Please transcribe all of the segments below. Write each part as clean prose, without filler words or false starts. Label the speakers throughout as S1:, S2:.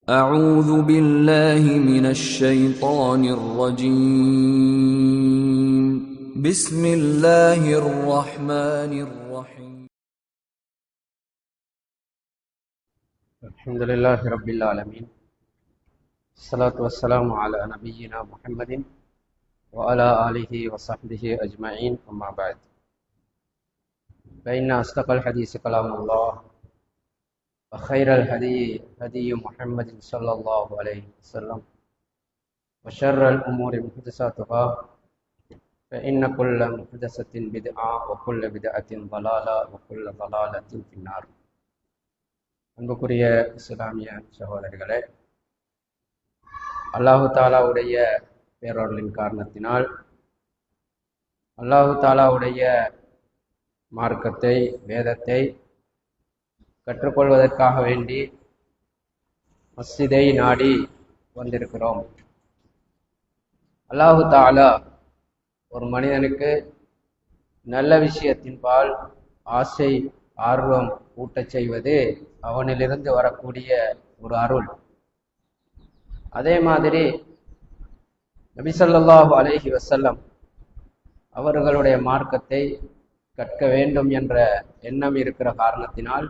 S1: أعوذ بالله من الشيطان الرجيم بسم الله الرحمن الرحيم
S2: الحمد لله رب العالمين الصلاة والسلام على نبينا محمد وعلى آله وصحبه أجمعين أما بعد فإن أصدق الحديث كلام الله وخير الهدي هدي محمد صلى الله عليه وسلم وشر الأمور محدثاتها فإن كل محدثة بدعة وكل بدعة ضلالة وكل ضلالة في النار. அன்புக்குரிய இஸ்லாமிய சகோதரர்களே, அல்லாஹு தாலாவுடைய பேரருளின் காரணத்தினால் அல்லாஹு தாலாவுடைய மார்க்கத்தை, வேதத்தை கற்றுக்கொள்வதற்காக வேண்டி மஸ்ஜிதை நாடி வந்திருக்கிறோம். அல்லாஹு தாலா ஒரு மனிதனுக்கு நல்ல விஷயத்தின்பால் ஆசை, ஆர்வம் ஊட்டச் செய்வது அவனிலிருந்து வரக்கூடிய ஒரு அருள். அதே மாதிரி நபி ஸல்லல்லாஹு அலைஹி வஸல்லம் அவர்களுடைய மார்க்கத்தை கற்க வேண்டும் என்ற எண்ணம் இருக்கிற காரணத்தினால்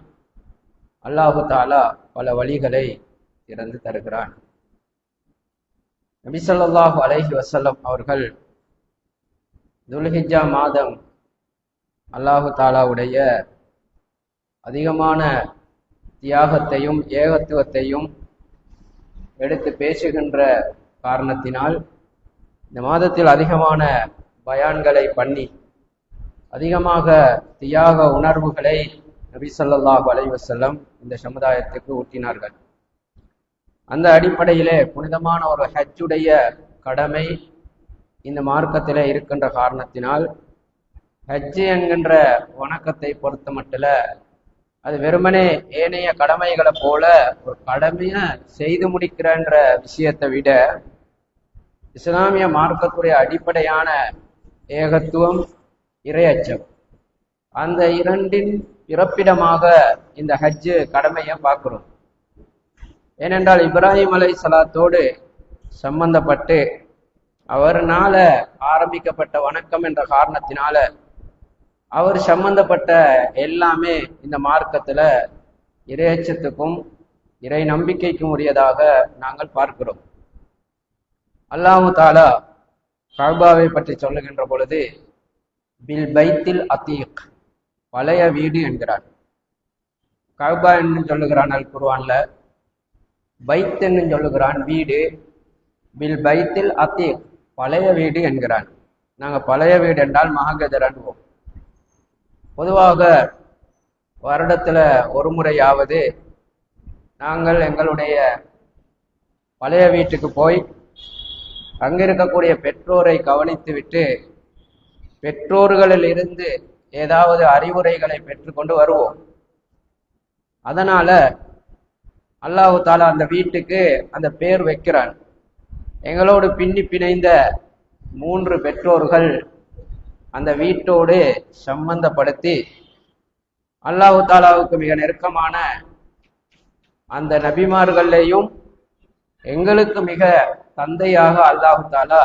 S2: அல்லாஹு தாலா பல வழிகளை திறந்து தருகிறான். நபி ஸல்லல்லாஹு அலைஹி வஸல்லம் அவர்கள் துல்ஹிஜ்ஜா மாதம் அல்லாஹு தாலாவுடைய அதிகமான தியாகத்தையும் ஏகத்துவத்தையும் எடுத்து பேசுகின்ற காரணத்தினால் இந்த மாதத்தில் அதிகமான பயான்களை பண்ணி அதிகமாக தியாக உணர்வுகளை நபி ஸல்லல்லாஹு அலைஹி வஸல்லம் இந்த சமுதாயத்துக்கு ஊட்டினார்கள். அந்த அடிப்படையிலே புனிதமான ஒரு ஹஜ்ஜுடைய கடமை இந்த மார்க்கத்திலே இருக்கின்ற காரணத்தினால் ஹஜ்ஜு என்கின்ற வணக்கத்தை பொறுத்த மட்டில் அது வெறுமனே ஏனைய கடமைகளை போல ஒரு கடமையை செய்து முடிக்கிறன்ற விஷயத்தை விட இஸ்லாமிய மார்க்கத்துடைய அடிப்படையான ஏகத்துவம், இறையச்சம், அந்த இரண்டின் பிறப்பிடமாக இந்த ஹஜ்ஜு கடமையை பார்க்கிறோம். ஏனென்றால் இப்ராஹிம் அலைஹிஸ்ஸலாத்தோடு சம்பந்தப்பட்டு அவர்னால ஆரம்பிக்கப்பட்ட வணக்கம் என்ற காரணத்தினால அவர் சம்பந்தப்பட்ட எல்லாமே இந்த மார்க்கத்துல இறையச்சத்துக்கும் இறை நம்பிக்கைக்கும் உரியதாக நாங்கள் பார்க்கிறோம். அல்லாஹு தாலா கஅபாவை பற்றி சொல்லுகின்ற பொழுது பில் பைத்தில் அதீக், பழைய வீடு என்கிறான். கஅபா என்று சொல்லுகிறான் அல் குர்ஆன்ல, பைத் என்று சொல்லுகிறான் வீடு. பில் பைத்தில் அதீக், பழைய வீடு என்கிறான். நாங்க பழைய வீடு என்றால் மஹகஜர் அனுபவம். பொதுவாக வருடத்துல ஒரு முறையாவது நாங்கள் எங்களுடைய பழைய வீட்டுக்கு போய் அங்க இருக்கக்கூடிய பெற்றோரை கவனித்து விட்டு பெற்றோர்களில் இருந்து ஏதாவது அறிவுரைகளை பெற்றுக்கொண்டு வருவோம். அதனால அல்லாஹு தாலா அந்த வீட்டுக்கு அந்த பேர் வைக்கிறான். எங்களோடு பின்னி பிணைந்த 3 பெற்றோர்கள் அந்த வீட்டோடு சம்பந்தப்படுத்தி அல்லாஹு தாலாவுக்கு மிக நெருக்கமான அந்த நபிமார்களையும் எங்களுக்கு மிக தந்தையாக அல்லாஹு தாலா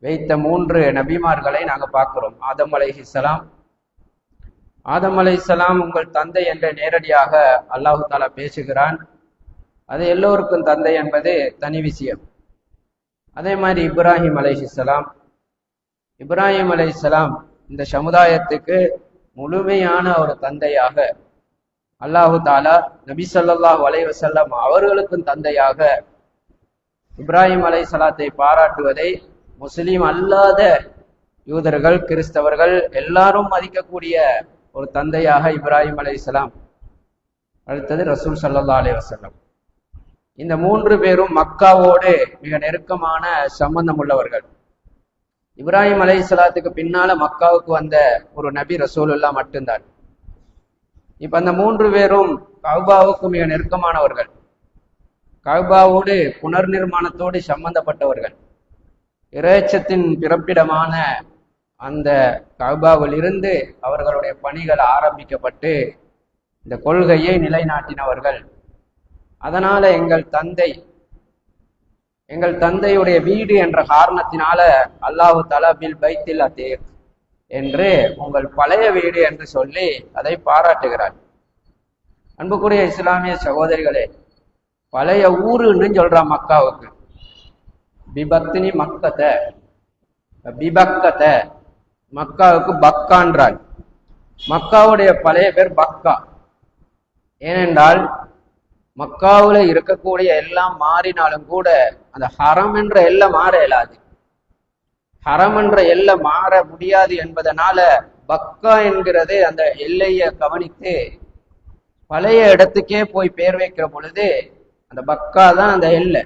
S2: வைத்த 3 நபிமார்களை நாங்க பார்க்கிறோம். ஆதம் அலைஹிஸ்ஸலாம். ஆதம் அலைஹிஸ்ஸலாம் உங்கள் தந்தை என்று நேரடியாக அல்லாஹு தாலா பேசுகிறான். அது எல்லோருக்கும் தந்தை என்பது தனி விஷயம். அதே மாதிரி இப்ராஹிம் அலைஹிஸ்ஸலாம். இப்ராஹிம் அலைஹிஸ்ஸலாம் இந்த சமுதாயத்துக்கு முழுமையான ஒரு தந்தையாக அல்லாஹு தாலா நபி ஸல்லல்லாஹு அலைஹி வஸல்லம் அவர்களுக்கும் தந்தையாக இப்ராஹிம் அலைஹிஸ்ஸலாத்தை பாராட்டுவதை முஸ்லிம் அல்லாத யூதர்கள், கிறிஸ்தவர்கள் எல்லாரும் மதிக்கக்கூடிய ஒரு தந்தையாக இப்ராஹிம் அலைஹிஸ்ஸலாம். அடுத்தது ரசூல் ஸல்லல்லாஹு அலைஹி வஸல்லம். இந்த 3 பேரும் மக்காவோடு மிக நெருக்கமான சம்பந்தம் உள்ளவர்கள். இப்ராஹிம் அலைஹிஸ்ஸலாத்துக்கு பின்னால மக்காவுக்கு வந்த ஒரு நபி ரசூலுல்லாஹ் மட்டும்தான். இப்ப அந்த 3 பேரும் கஅபாவுக்கு மிக நெருக்கமானவர்கள். கஅபாவோடு புனர் நிர்மாணத்தோடு சம்பந்தப்பட்டவர்கள். இறையச்சத்தின் பிறப்பிடமான அந்த கஅபாவில் இருந்து அவர்களுடைய பணிகள் ஆரம்பிக்கப்பட்டு இந்த கொள்கையை நிலைநாட்டினவர்கள். அதனால எங்கள் தந்தையுடைய வீடு என்ற காரணத்தினால அல்லாஹு தஆலா பில் பைத்தில் அதீக் என்று உங்கள் பழைய வீடு என்று சொல்லி அதை பாராட்டுகிறார். அன்புக்குரிய இஸ்லாமிய சகோதரிகளே, பழைய ஊருன்னு சொல்றான் மக்காவுக்கு. பிபக்தினி பிபக்கத மக்காவுக்கு பக்கான்றான். மக்காவுடைய பழைய பேர் பக்கா. ஏனென்றால் மக்காவுல இருக்கக்கூடிய எல்லாம் மாறினாலும் கூட அந்த ஹரம் என்ற எல்லை மாற இயலாது. ஹரம் என்ற எல்லை மாற முடியாது என்பதனால பக்கா என்கிறது அந்த எல்லையை கவனித்து பழைய இடத்துக்கே போய் பேர் வைக்கிற பொழுது அந்த பக்கா தான் அந்த எல்லை.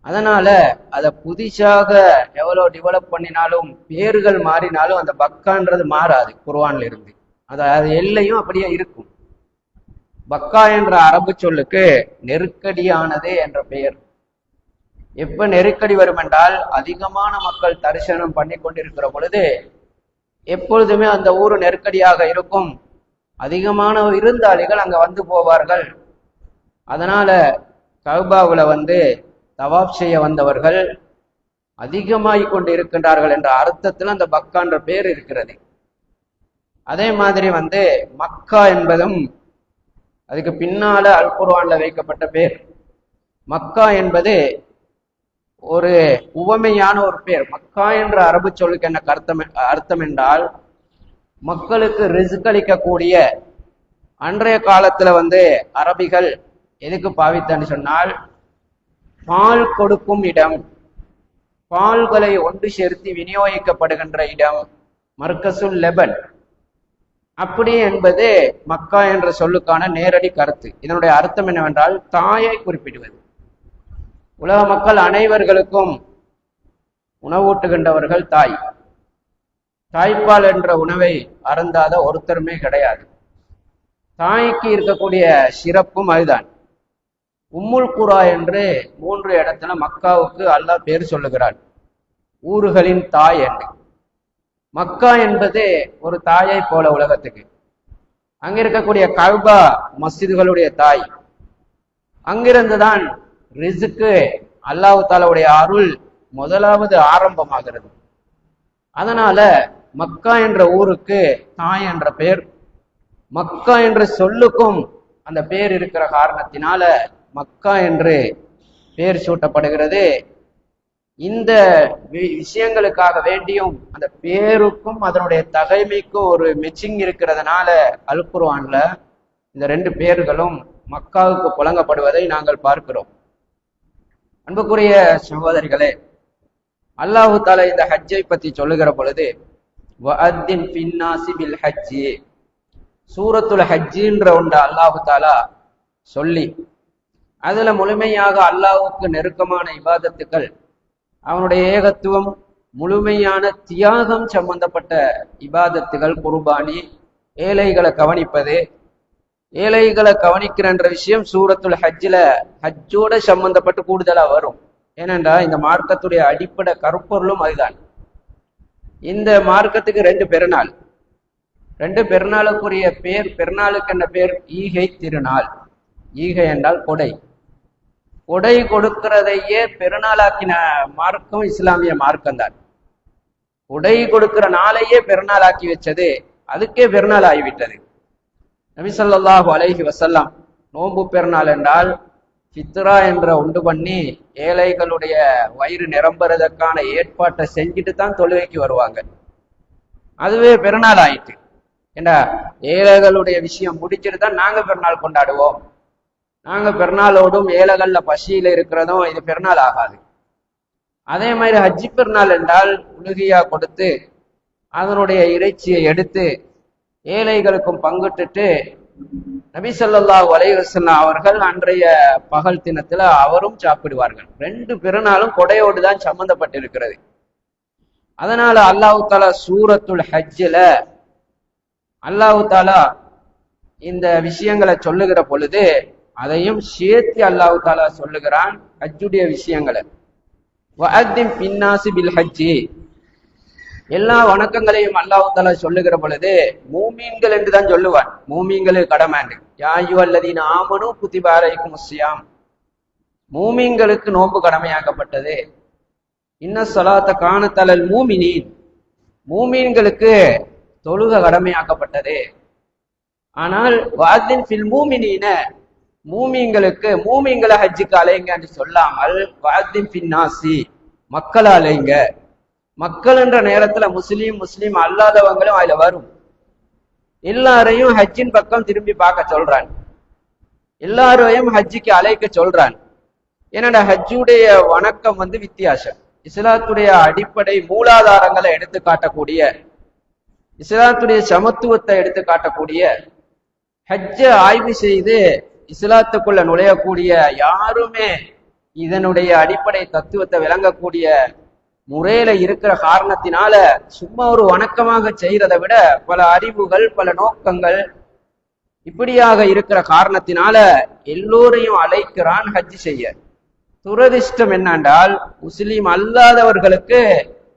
S2: அதனால அதை புதுசாக எவ்வளவு டெவலப் பண்ணினாலும் பேர்கள் மாறினாலும் அந்த பக்கான்றது மாறாது. குர்ஆன்ல இருந்து அது எல்லையும் அப்படியே இருக்கும். பக்கா என்ற அரபு சொல்லுக்கு நெருக்கடியானது என்ற பெயர். எப்ப நெருக்கடி வரும் என்றால் அதிகமான மக்கள் தரிசனம் பண்ணி கொண்டிருக்கிற பொழுது எப்பொழுதுமே அந்த ஊர் நெருக்கடியாக இருக்கும். அதிகமான விருந்தாளிகள் அங்க வந்து போவார்கள். அதனால கஅபாவுல தவாப் செய்ய வந்தவர்கள் அதிகமாகி கொண்டு இருக்கின்றார்கள் என்ற அர்த்தத்தில் அந்த பக்கா என்ற பெயர் இருக்கிறது. அதே மாதிரி மக்கா என்பதும் அதுக்கு பின்னால அல் குர்ஆன்ல வைக்கப்பட்ட பேர். மக்கா என்பது ஒரு உவமையான ஒரு பேர். மக்கா என்ற அரபு சொல்லுக்கு என்ன அர்த்தம் என்றால் மக்களுக்கு ரிஸ்க் அளிக்கக்கூடிய. அன்றைய காலத்துல அரபிகள் எதுக்கு பாவித்தான்னு சொன்னால் பால் கொடுக்கும் இடம், பால்களை ஒன்று சேர்த்து விநியோகிக்கப்படுகின்ற இடம், மர்கசுல் லெபன் அப்படி என்பது மக்கா என்ற சொல்லுக்கான நேரடி கருத்து. இதனுடைய அர்த்தம் என்னவென்றால் தாயை குறிப்பிடுவது. உலக மக்கள் அனைவர்களுக்கும் உணவூட்டுகின்றவர்கள் தாய். தாய்ப்பால் என்ற உணவை அருந்தாத ஒருத்தருமே கிடையாது. தாய்க்கு இருக்கக்கூடிய சிறப்பும் அதுதான். உம்முல் குரா என்று 3 இடத்துல மக்காவுக்கு அல்லாஹ் பேர் சொல்லுகிறான், ஊர்களின் தாய் என்று. மக்கா என்பது ஒரு தாயை போல உலகத்துக்கு. அங்க இருக்கக்கூடிய கஅபா மஸ்ஜிதுகளுடைய தாய். அங்கிருந்துதான் ரிஸ்க்கு அல்லாஹ் தஆலாவுடைய அருள் முதலாவது ஆரம்பமாகிறது. அதனால மக்கா என்ற ஊருக்கு தாய் என்ற பெயர். மக்கா என்ற சொல்லுக்கும் அந்த பெயர் இருக்கிற காரணத்தினால மக்கா என்று பெயர் சூட்டப்படுகிறது. இந்த விஷயங்களுக்காக வேண்டியும் அந்த பேருக்கும் அதனுடைய தகைமைக்கும் ஒரு மெச்சிங் இருக்கிறதுனால அல் குர்ஆன்ல இந்த 2 பெயர்களும் மக்காவுக்கு புழங்கப்படுவதை நாங்கள் பார்க்கிறோம். அன்புக்குரிய சகோதரிகளே, அல்லாஹு தஆலா இந்த ஹஜ்ஜை பற்றி சொல்லுகிற பொழுது வஅத்தின் ஃபின்னாஸி பில் ஹஜ்ஜி, சூரத்துல் ஹஜ்ஜின்ற ஒன்று அல்லாஹு தஆலா சொல்லி அதுல முழுமையாக அல்லாஹ்வுக்கு நெருக்கமான இபாதத்துக்கள், அவனுடைய ஏகத்துவம், முழுமையான தியாகம் சம்பந்தப்பட்ட இபாதத்துகள், குர்பானி, ஏழைகளை கவனிப்பது. ஏழைகளை கவனிக்கிறன்ற விஷயம் சூரத்துல் ஹஜ்ஜில ஹஜ்ஜோட சம்பந்தப்பட்டு கூடுதலா வரும். ஏனென்றா இந்த மார்க்கத்துடைய அடிப்படை கருப்பொருளும் அதுதான். இந்த மார்க்கத்துக்கு 2 பெருநாள். 2 பெருநாளுக்குரிய பேர், பெருநாளுக்கு என்ன பேர்? ஈகை திருநாள். ஈகை என்றால் கொடை. கொடை கொடுக்கிறதையே பெருநாளாக்கின மார்க்கம் இஸ்லாமிய மார்க்கம் தான். கொடை கொடுக்கிற நாளையே பெருநாளாக்கி வச்சது, அதுக்கே பெருநாள் ஆகிவிட்டது. நபி ஸல்லல்லாஹு அலைஹி வஸல்லம் நோன்பு பெருநாள் என்றால் ஃபித்ரா என்ற உண்டு பண்ணி ஏழைகளுடைய வயிறு நிரம்புறதற்கான ஏற்பாட்டை செஞ்சுட்டு தான் தொழுகைக்கு வருவாங்க. அதுவே பெருநாள் ஆயிட்டு. ஏண்டா ஏழைகளுடைய விஷயம் முடிச்சுட்டு தான் நாங்க பெருநாள் கொண்டாடுவோம். நாங்க பெருநாளோடும் ஏழைகள்ல பசியில இருக்கிறதும் இது பெருநாள் ஆகாது. அதே மாதிரி ஹஜ்ஜி பெருநாள் என்றால் உலுகியா கொடுத்து அதனுடைய இறைச்சியை எடுத்து ஏழைகளுக்கும் பங்கிட்டுட்டு நபி ஸல்லல்லாஹு அலைஹி வஸல்லம் அவர்கள் அன்றைய பகல் தினத்துல அவரும் சாப்பிடுவார்கள். 2 பெருநாளும் கொடையோடு தான் சம்பந்தப்பட்டிருக்கிறது. அதனால அல்லாஹ் தஆலா சூரத்துல் ஹஜ்ஜில அல்லாஹ் தஆலா இந்த விஷயங்களை சொல்லுகிற பொழுது அதையும் சேர்த்து அல்லாஹ் தஆலா சொல்லுகிறான் ஹஜ்ஜுடைய விஷயங்களை. வஅத்தின் பின்னாசி பில் ஹஜ்ஜி, எல்லா வணக்கங்களையும் அல்லாஹ் தஆலா சொல்லுகிற பொழுது மூமீன்கள் என்று தான் சொல்லுவான். மூமீன்களுக்கு கடமை. யா அய்யுஹல்லதீன ஆமனூ குதிப அலைக்குமுஸ் ஸியாம், மூமீன்களுக்கு நோன்பு கடமையாக்கப்பட்டது. இன்ன ஸலாத்த கானத் அலல் மூமினீன், மூமீன்களுக்கு தொழுக கடமையாக்கப்பட்டது. ஆனால் வாதின் ஃபில் மூமினீன, மூமீன்களுக்கு மூமீன்களை ஹஜ்ஜுக்கு அலைங்க என்று சொல்லாமல் வாதின் ஃபின் நாசி, மக்கள் அலைங்க. மக்கள் என்ற நேரத்துல முஸ்லீம் அல்லாதவங்களும் அதுல வரும். எல்லாரையும் ஹஜ்ஜின் பக்கம் திரும்பி பார்க்க சொல்றான், எல்லாரையும் ஹஜ்ஜுக்கு அழைக்க சொல்றான். ஏன்னா ஹஜ்ஜுடைய வணக்கம் வித்தியாசம். இஸ்லாத்துடைய அடிப்படை மூலாதாரங்களை எடுத்து காட்டக்கூடிய, இஸ்லாத்துடைய சமத்துவத்தை எடுத்து காட்டக்கூடிய, ஹஜ்ஜ ஆய்வு செய்து இஸ்லாத்துக்குள்ள நுழையக்கூடிய யாருமே இதனுடைய அடிப்படை தத்துவத்தை விளங்கக்கூடிய முறையில இருக்கிற காரணத்தினால சும்மா ஒரு வணக்கமாக செய்யறதை விட பல அறிவுகள், பல நோக்கங்கள் இப்படியாக இருக்கிற காரணத்தினால எல்லோரையும் அழைக்கிறான் ஹஜ் செய்ய. துரதிர்ஷ்டம் என்னென்றால் முஸ்லீம் அல்லாதவர்களுக்கு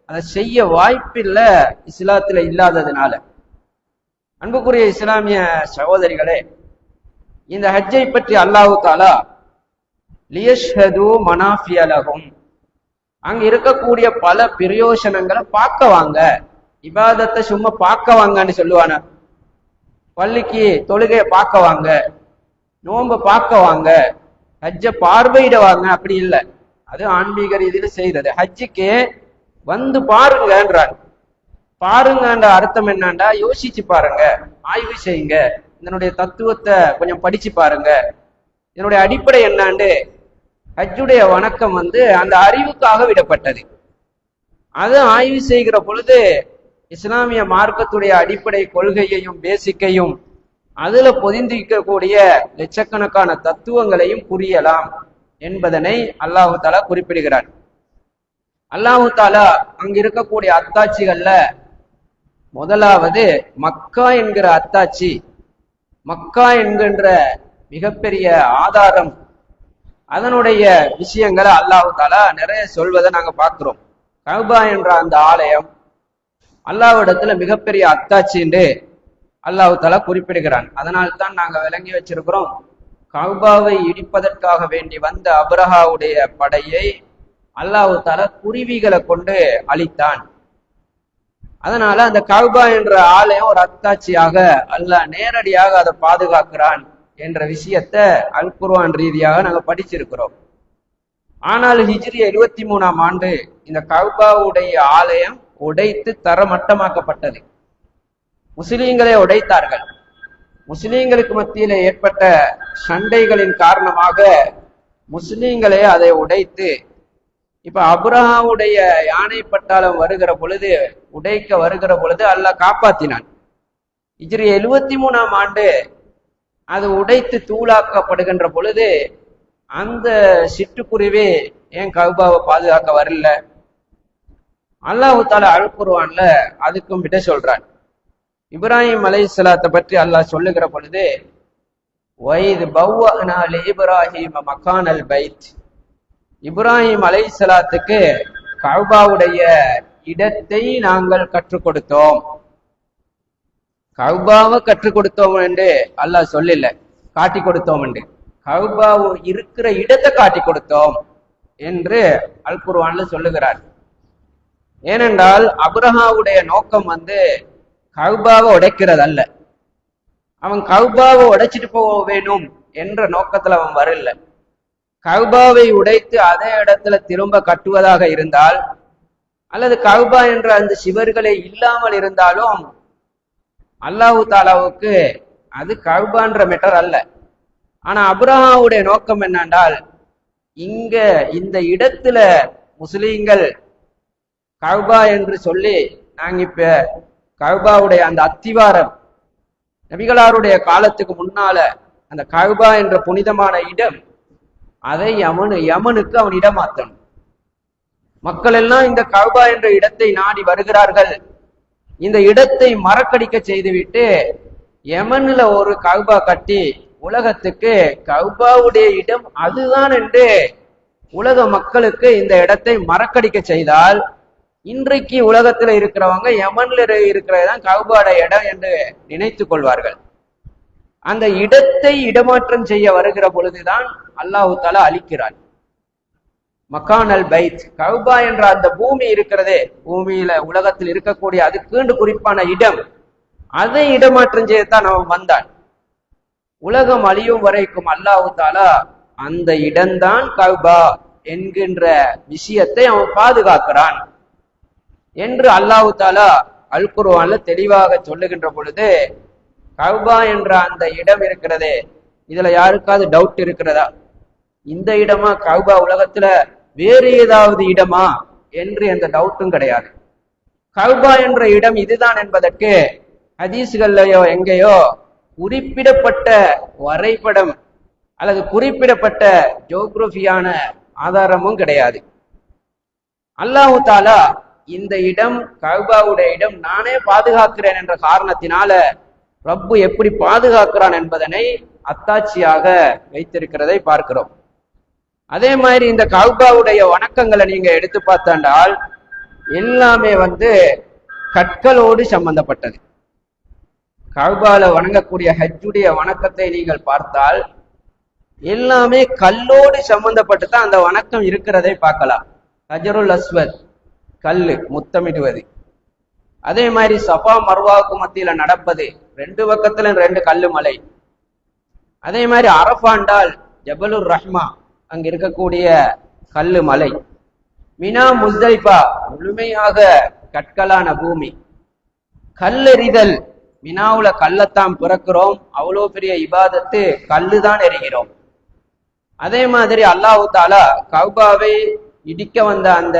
S2: அதை செய்ய வாய்ப்பில்லை, இஸ்லாத்துல இல்லாததுனால. அன்புக்குரிய இஸ்லாமிய சகோதரிகளே, இந்த ஹஜ்ஜை பற்றி அல்லாஹ் தஆலா லியஷ்ஹது மனாஃபிய லஹும், அங்க இருக்கக்கூடிய பல பிரயோசனங்களை பார்க்க வாங்க, இபாதத்தை சும்மா பார்க்க வாங்கன்னு சொல்லுவான. பள்ளிக்கு தொழுகையை பார்க்க வாங்க, நோன்பை பார்க்க வாங்க, ஹஜ்ஜை பார்வையிட வாங்க, அப்படி இல்லை. அது ஆன்மீக ரீதியில செய்யறது. ஹஜ்ஜுக்கு வந்து பாருங்கன்றான். பாருங்கன்ற அர்த்தம் என்னண்டா, யோசிச்சு பாருங்க, ஆய்வு செய்யுங்க, இதனுடைய தத்துவத்தை கொஞ்சம் படிச்சு பாருங்க, இதனுடைய அடிப்படை என்னாண்டு. ஹஜ்ஜுடைய வணக்கம் அந்த அறிவுக்காக விடப்பட்டது. அது ஆய்வு செய்கிற பொழுது இஸ்லாமிய மார்க்கத்துடைய அடிப்படை கொள்கையையும் பேசிக்கையும் அதுல பொதிந்திருக்கக்கூடிய லட்சக்கணக்கான தத்துவங்களையும் புரியலாம் என்பதனை அல்லாஹு தஆலா குறிப்பிடுகிறார். அல்லாஹு தஆலா அங்க இருக்கக்கூடிய அத்தாட்சிகள்ல முதலாவது மக்கா என்கிற அத்தாட்சி, மக்கா என்கின்ற மிகப்பெரிய ஆதாரம், அதனுடைய விஷயங்களை அல்லாஹு தஆலா நிறைய சொல்வதை நாங்க பார்க்கிறோம். கஅபா என்ற அந்த ஆலயம் அல்லாஹ்விடத்துல மிகப்பெரிய அத்தாட்சி என்று அல்லாஹு தஆலா குறிப்பிடுகிறான். அதனால்தான் நாங்க விளங்கி வச்சிருக்கிறோம், கஅபாவை இடிப்பதற்காக வேண்டி வந்த அப்ரஹாவுடைய படையை அல்லாஹு தஆலா குருவிகளை கொண்டு அழித்தான். அதனால அந்த கஅபா என்ற ஆலயம் ஒரு அத்தாட்சியாக அல்லாஹ் நேரடியாக அதை பாதுகாக்கிறான் என்ற விஷயத்தை அல் குர்ஆன் ரீதியாக நாங்க படிச்சிருக்கிறோம். ஆனால் ஹிஜ்ரி 73ஆம் ஆண்டு இந்த கஅபாவுடைய ஆலயம் உடைத்து தரமட்டமாக்கப்பட்டது. முஸ்லீம்களே உடைத்தார்கள். முஸ்லீம்களுக்கு மத்தியில ஏற்பட்ட சண்டைகளின் காரணமாக முஸ்லீம்களே அதை உடைத்து, இப்ப அப்ரஹாவுடைய யானை பட்டாளம் வருகிற பொழுது, உடைக்க வருகிற பொழுது அல்லாஹ் காப்பாத்தினான். ஹிஜ்ரி 73ஆம் ஆண்டு அது உடைத்து தூளாக்கப்படுகின்ற பொழுது அந்த சிட்டுக்குருவி ஏன் கஅபாவை பாதுகாக்க வரல? அல்லாஹ் தஆலா அல் குர்ஆன்ல அதுக்கும் விட சொல்றான். இப்ராஹிம் அலைஹிஸ்ஸலாத்தை பற்றி அல்லாஹ் சொல்லுகிற பொழுது, வைத் பவ்வஅனா லி இப்ராஹிம மகானல் பைத், இப்ராஹிம் அலைஹிஸ்ஸலாத்துக்கு கஅபாவுடைய இடத்தை நாங்கள் கற்றுக் கொடுத்தோம். கஅபாவை கற்றுக் கொடுத்தோம் என்று அல்லாஹ் சொல்லல, காட்டி கொடுத்தோம் என்று. கஅபா இருக்கிற இடத்தை காட்டி கொடுத்தோம் என்று அல் குர்ஆன்ல சொல்லுகிறார். ஏனென்றால் அப்ரஹாவுடைய நோக்கம் கஅபாவை உடைக்கிறது அல்ல. அவன் கஅபாவை உடைச்சிட்டு போக வேணும் என்ற நோக்கத்துல அவன் வரல. கஅபாவை உடைத்து அதே இடத்துல திரும்ப கட்டுவதாக இருந்தால், அல்லது கஅபா என்ற அந்த சிவர்களை இல்லாமல் இருந்தாலும் அல்லாஹு தாலாவுக்கு அது கஅபான்ற மெட்டர் அல்ல. ஆனா அப்ரஹாவுடைய நோக்கம் என்னென்றால், இங்க இந்த இடத்துல முஸ்லீம்கள் கஅபா என்று சொல்லி நாங்க இப்ப கஅபாவுடைய அந்த அத்திவாரம், நபிகளாருடைய காலத்துக்கு முன்னால அந்த கஅபா என்ற புனிதமான இடம், அதை யமனுக்கு அவன் இடமாத்தணும். மக்கள் எல்லாம் இந்த கஅபா என்ற இடத்தை நாடி வருகிறார்கள். இந்த இடத்தை மறக்கடிக்க செய்துவிட்டு யமன்ல ஒரு கஅபா கட்டி உலகத்துக்கு கஅபாவுடைய இடம் அதுதான் என்று உலக மக்களுக்கு இந்த இடத்தை மறக்கடிக்க செய்தால் இன்றைக்கு உலகத்துல இருக்கிறவங்க யமன்ல இருக்கிறதான் கஅபாட இடம் என்று நினைத்துக் கொள்வார்கள். அந்த இடத்தை இடமாற்றம் செய்ய வருகிற பொழுதுதான் அல்லாஹு தஆலா அழிக்கிறான். மக்கான் அல் பைத், கஅபா என்ற அந்த பூமி இருக்கிறதே, பூமியில உலகத்தில் இருக்கக்கூடிய அதுக்குண்டு குறிப்பான இடம், அதை இடமாற்றம் செய்யத்தான் அவன் வந்தான். உலகம் அழியும் வரைக்கும் அல்லாஹு தஆலா அந்த இடம்தான் கஅபா என்கின்ற விஷயத்தை அவன் பாதுகாக்கிறான் என்று அல்லாஹு தஆலா அல் குர்ஆன்ல தெளிவாக சொல்லுகின்ற பொழுது, கஅபா என்ற அந்த இடம் இருக்கிறதே, இதுல யாருக்காவது டவுட் இருக்கிறதா? இந்த இடமா கஅபா, உலகத்துல வேறு ஏதாவது இடமா என்று எந்த டவுட்டும் கிடையாது. கஅபா என்ற இடம் இதுதான் என்பதற்கு ஹதீஸ்கள்லயோ எங்கேயோ குறிப்பிடப்பட்ட வரைபடம் அல்லது குறிப்பிடப்பட்ட ஜியோகிராபியான ஆதாரமும் கிடையாது. அல்லாஹு தஆலா இந்த இடம் கஅபாவுடைய இடம் நானே பாதுகாக்கிறேன் என்ற காரணத்தினால ரப்பு எப்படி பாதுகாக்கிறான் என்பதனை அத்தாட்சியாக வைத்திருக்கிறதை பார்க்கிறோம். அதே மாதிரி இந்த கஅபாவுடைய வணக்கங்களை நீங்க எடுத்து பார்த்தால் எல்லாமே கற்களோடு சம்பந்தப்பட்டது. கஅபால வணங்கக்கூடிய ஹஜ்ஜுடைய வணக்கத்தை நீங்கள் பார்த்தால் எல்லாமே கல்லோடு சம்பந்தப்பட்டு தான் அந்த வணக்கம் இருக்கிறதை பார்க்கலாம். ஹஜருல் அஸ்வத், கல்லு, முத்தமிடுவது. அதே மாதிரி சஃபா மர்வாவுக்கு மத்தியில நடப்பது, ரெண்டு பக்கத்துல ரெண்டு கல்லு மலை. அதே மாதிரி அரஃபாண்டால் ஜபலுர் ரஹ்மா, அங்க இருக்கக்கூடிய கல்லு மலை. மினா முஸ்தலிஃபா முழுமையாக கற்களான பூமி. கல்லெறிதல், மினாவுல கல்லத்தான் பிறக்கிறோம், அவ்வளோ பெரிய இபாதத்து, கல்லுதான் எறிகிறோம். அதே மாதிரி அல்லாஹு தஆலா கஅபாவை இடிக்க வந்த அந்த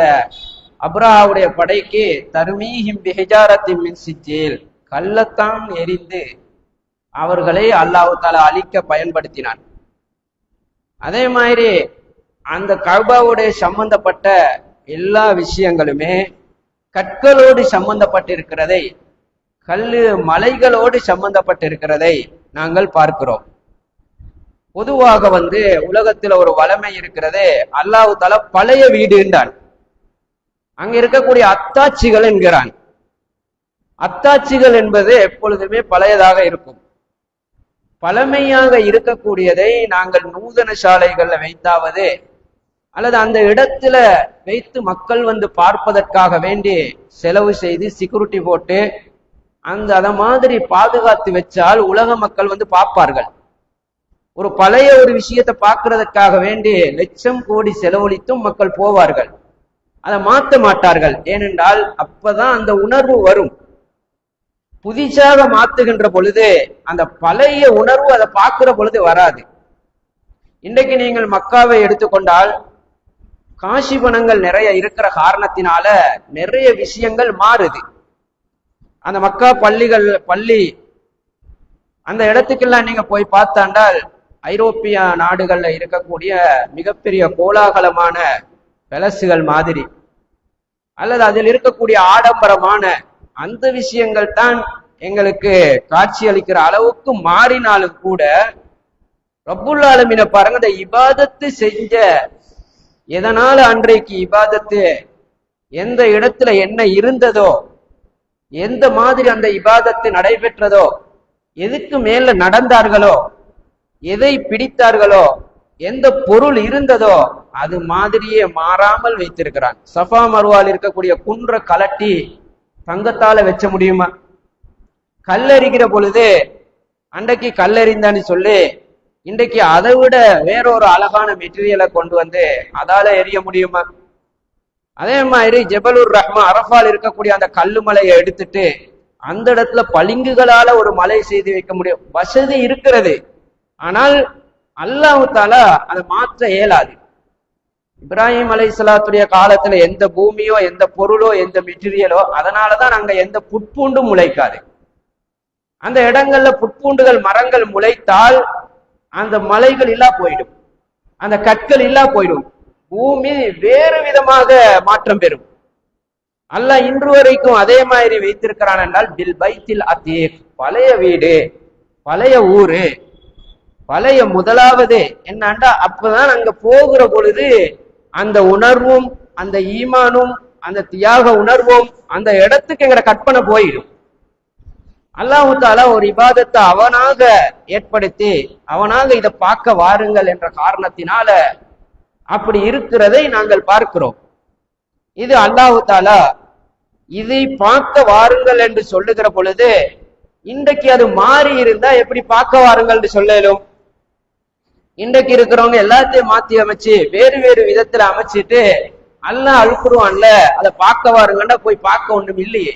S2: அப்ரஹாவுடைய படைக்கு தர்மீஹிம் பிஹிஜாரத்தின் மின் சிஜ்ஜீல், கல்லத்தான் எரிந்து அவர்களை அல்லாஹு தஆலா அழிக்க பயன்படுத்தினான். அதே மாதிரி அந்த கஅபாவுடைய சம்பந்தப்பட்ட எல்லா விஷயங்களுமே கற்களோடு சம்பந்தப்பட்டிருக்கிறதை, கல்லு மலைகளோடு சம்பந்தப்பட்டிருக்கிறதை நாங்கள் பார்க்கிறோம். பொதுவாக உலகத்துல ஒரு வளமை இருக்கிறதே, அல்லாஹு தஆலா பழைய வீடு என்றான். அங்க இருக்கக்கூடிய அத்தாட்சிகள் என்கிறான். அத்தாட்சிகள் என்பது எப்பொழுதுமே பழையதாக இருக்கும். பழமையாக இருக்கக்கூடியதை நாங்கள் நூதன சாலைகள்ல வைத்தாவது அல்லது அந்த இடத்துல வைத்து மக்கள் பார்ப்பதற்காக வேண்டி செலவு செய்து செக்யூரிட்டி போட்டு அத மாதிரி பாதுகாத்து வச்சால் உலக மக்கள் பார்ப்பார்கள். ஒரு பழைய ஒரு விஷயத்தை பார்க்கறதுக்காக வேண்டி லட்சம் கோடி செலவழித்தும் மக்கள் போவார்கள். அதை மாற்ற மாட்டார்கள். ஏனென்றால் அப்பதான் அந்த உணர்வு வரும். புதிதாக மாத்துகின்ற பொழுது அந்த பழைய உணர்வு அதை பார்க்கிற பொழுது வராது. இன்றைக்கு நீங்கள் மக்காவை எடுத்துக்கொண்டால் காசி பணங்கள் நிறைய இருக்கிற காரணத்தினால நிறைய விஷயங்கள் மாறுது. அந்த மக்கா பள்ளி அந்த இடத்துக்கெல்லாம் நீங்க போய் பார்த்தாண்டால் ஐரோப்பிய நாடுகள்ல இருக்கக்கூடிய மிகப்பெரிய கோலாகலமான பெலசுகள் மாதிரி அல்லது அதில் இருக்கக்கூடிய ஆடம்பரமான அந்த விஷயங்கள் தான் எங்களுக்கு காட்சி அளிக்கிற அளவுக்கு மாறினாலும் கூட ரப்புல் ஆலமீன பாருங்க, இந்த இபாதத்து செஞ்ச எதனால அன்றைக்கு இபாதத்து எந்த இடத்துல என்ன இருந்ததோ, எந்த மாதிரி அந்த இபாதத்து நடைபெற்றதோ, எதுக்கு மேல நடந்தார்களோ, எதை பிடித்தார்களோ, எந்த பொருள் இருந்ததோ அது மாதிரியே மாறாமல் வைத்திருக்கிறான். சஃபா மர்வால் இருக்கக்கூடிய குன்ற கலட்டி தங்கத்தால வச்ச முடியுமா? கல்லெறிகிற பொழுது அன்றைக்கு கல்லெறிந்தான்னு சொல்லி இன்றைக்கு அதை விட வேறொரு அழகான மெட்டீரியலை கொண்டு அதால எரிய முடியுமா? அதே மாதிரி ஜபலுர் ரஹ்மா, அரஃபால் இருக்கக்கூடிய அந்த கல்லு மலையை எடுத்துட்டு அந்த இடத்துல பளிங்குகளால ஒரு மலை செய்து வைக்க முடியும். வசதி இருக்கிறது, ஆனால் அல்லாஹ் தஆலா அதை மாற்ற இயலாது. இப்ராஹிம் அலைஹிஸ்ஸலாத்துடைய காலத்துல எந்த பூமியோ எந்த பொருளோ எந்த மெட்டீரியலோ, அதனாலதான் அங்க எந்த புட்பூண்டும் முளைக்காது. அந்த இடங்கள்ல புட்பூண்டுகள் மரங்கள் முளைத்தால் அந்த மலைகள் இல்லா போயிடும், அந்த கற்கள் இல்லா போயிடும், பூமி வேறு விதமாக மாற்றம் பெறும். அல்லாஹ் இன்று வரைக்கும் அதே மாதிரி வைத்திருக்கிறான் என்றால் பில் பைத்தில் அதீக், பழைய வீடு, பழைய ஊரு, பழைய முதலாவது என்னண்டா அப்பதான் அங்க போகிற பொழுது அந்த உணர்வும் அந்த ஈமானும் அந்த தியாக உணர்வும் அந்த இடத்துக்கு எங்கட கற்பனை போயிடும். அல்லாஹு தாலா ஒரு இபாதத்தை அவனாக ஏற்படுத்தி அவனாக இதை பார்க்க வாருங்கள் என்ற காரணத்தினால அப்படி இருக்கிறதை நாங்கள் பார்க்கிறோம். இது அல்லாஹு தாலா இதை பார்க்க வாருங்கள் என்று சொல்லுகிற பொழுது இன்றைக்கு அது மாறி இருந்தா எப்படி பார்க்க வாருங்கள் என்று சொல்லலும்? இன்றைக்கு இருக்கிறவங்க எல்லாத்தையும் மாத்தி அமைச்சு வேறு வேறு விதத்துல அமைச்சிட்டு அல்லாஹ் அழுக்குருவான்ல அதை பார்க்க வாருங்கன்னா போய் பார்க்க ஒண்ணும் இல்லையே.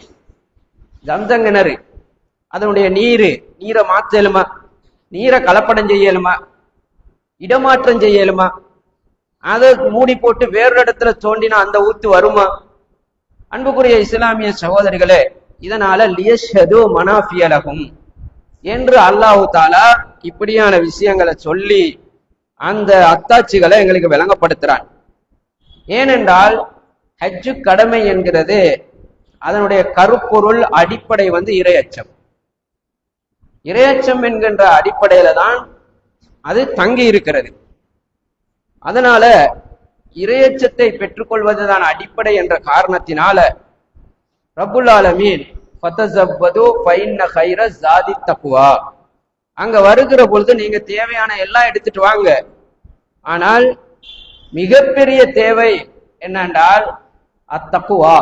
S2: ஜம்சம் கிணறு அதனுடைய நீரை மாற்றலுமா? நீரை கலப்படம் செய்யலுமா? இடமாற்றம் செய்யலுமா? அதை மூடி போட்டு வேறு இடத்துல தோண்டினா அந்த ஊத்து வருமா? அன்புக்குரிய இஸ்லாமிய சகோதரிகளே, இதனால லியஷ்ஹது மனாஃபியலஹும் என்று அல்லாஹு தாலா இப்படியான விஷயங்களை சொல்லி அந்த அத்தாட்சிகளை எங்களுக்கு விளங்கப்படுத்துறான். ஏனென்றால் ஹஜ்ஜு கடமை என்கிறது அதனுடைய கருப்பொருள் அடிப்படை இரையச்சம். இரையச்சம் என்கின்ற அடிப்படையில தான் அது தங்கி இருக்கிறது. அதனால இரையச்சத்தை பெற்றுக்கொள்வதுதான் அடிப்படை என்ற காரணத்தினால ரப்புல் ஆலமீன் ஃபதஸவ்வது ஃபைன்ன கைர ஸாதி தக்வா, அங்க வருகிற பொழுது நீங்க தேவையான எல்லாம் எடுத்துட்டு வாங்க. ஆனால் மிகப்பெரிய தேவை என்னென்றால் அத்தக்குவா,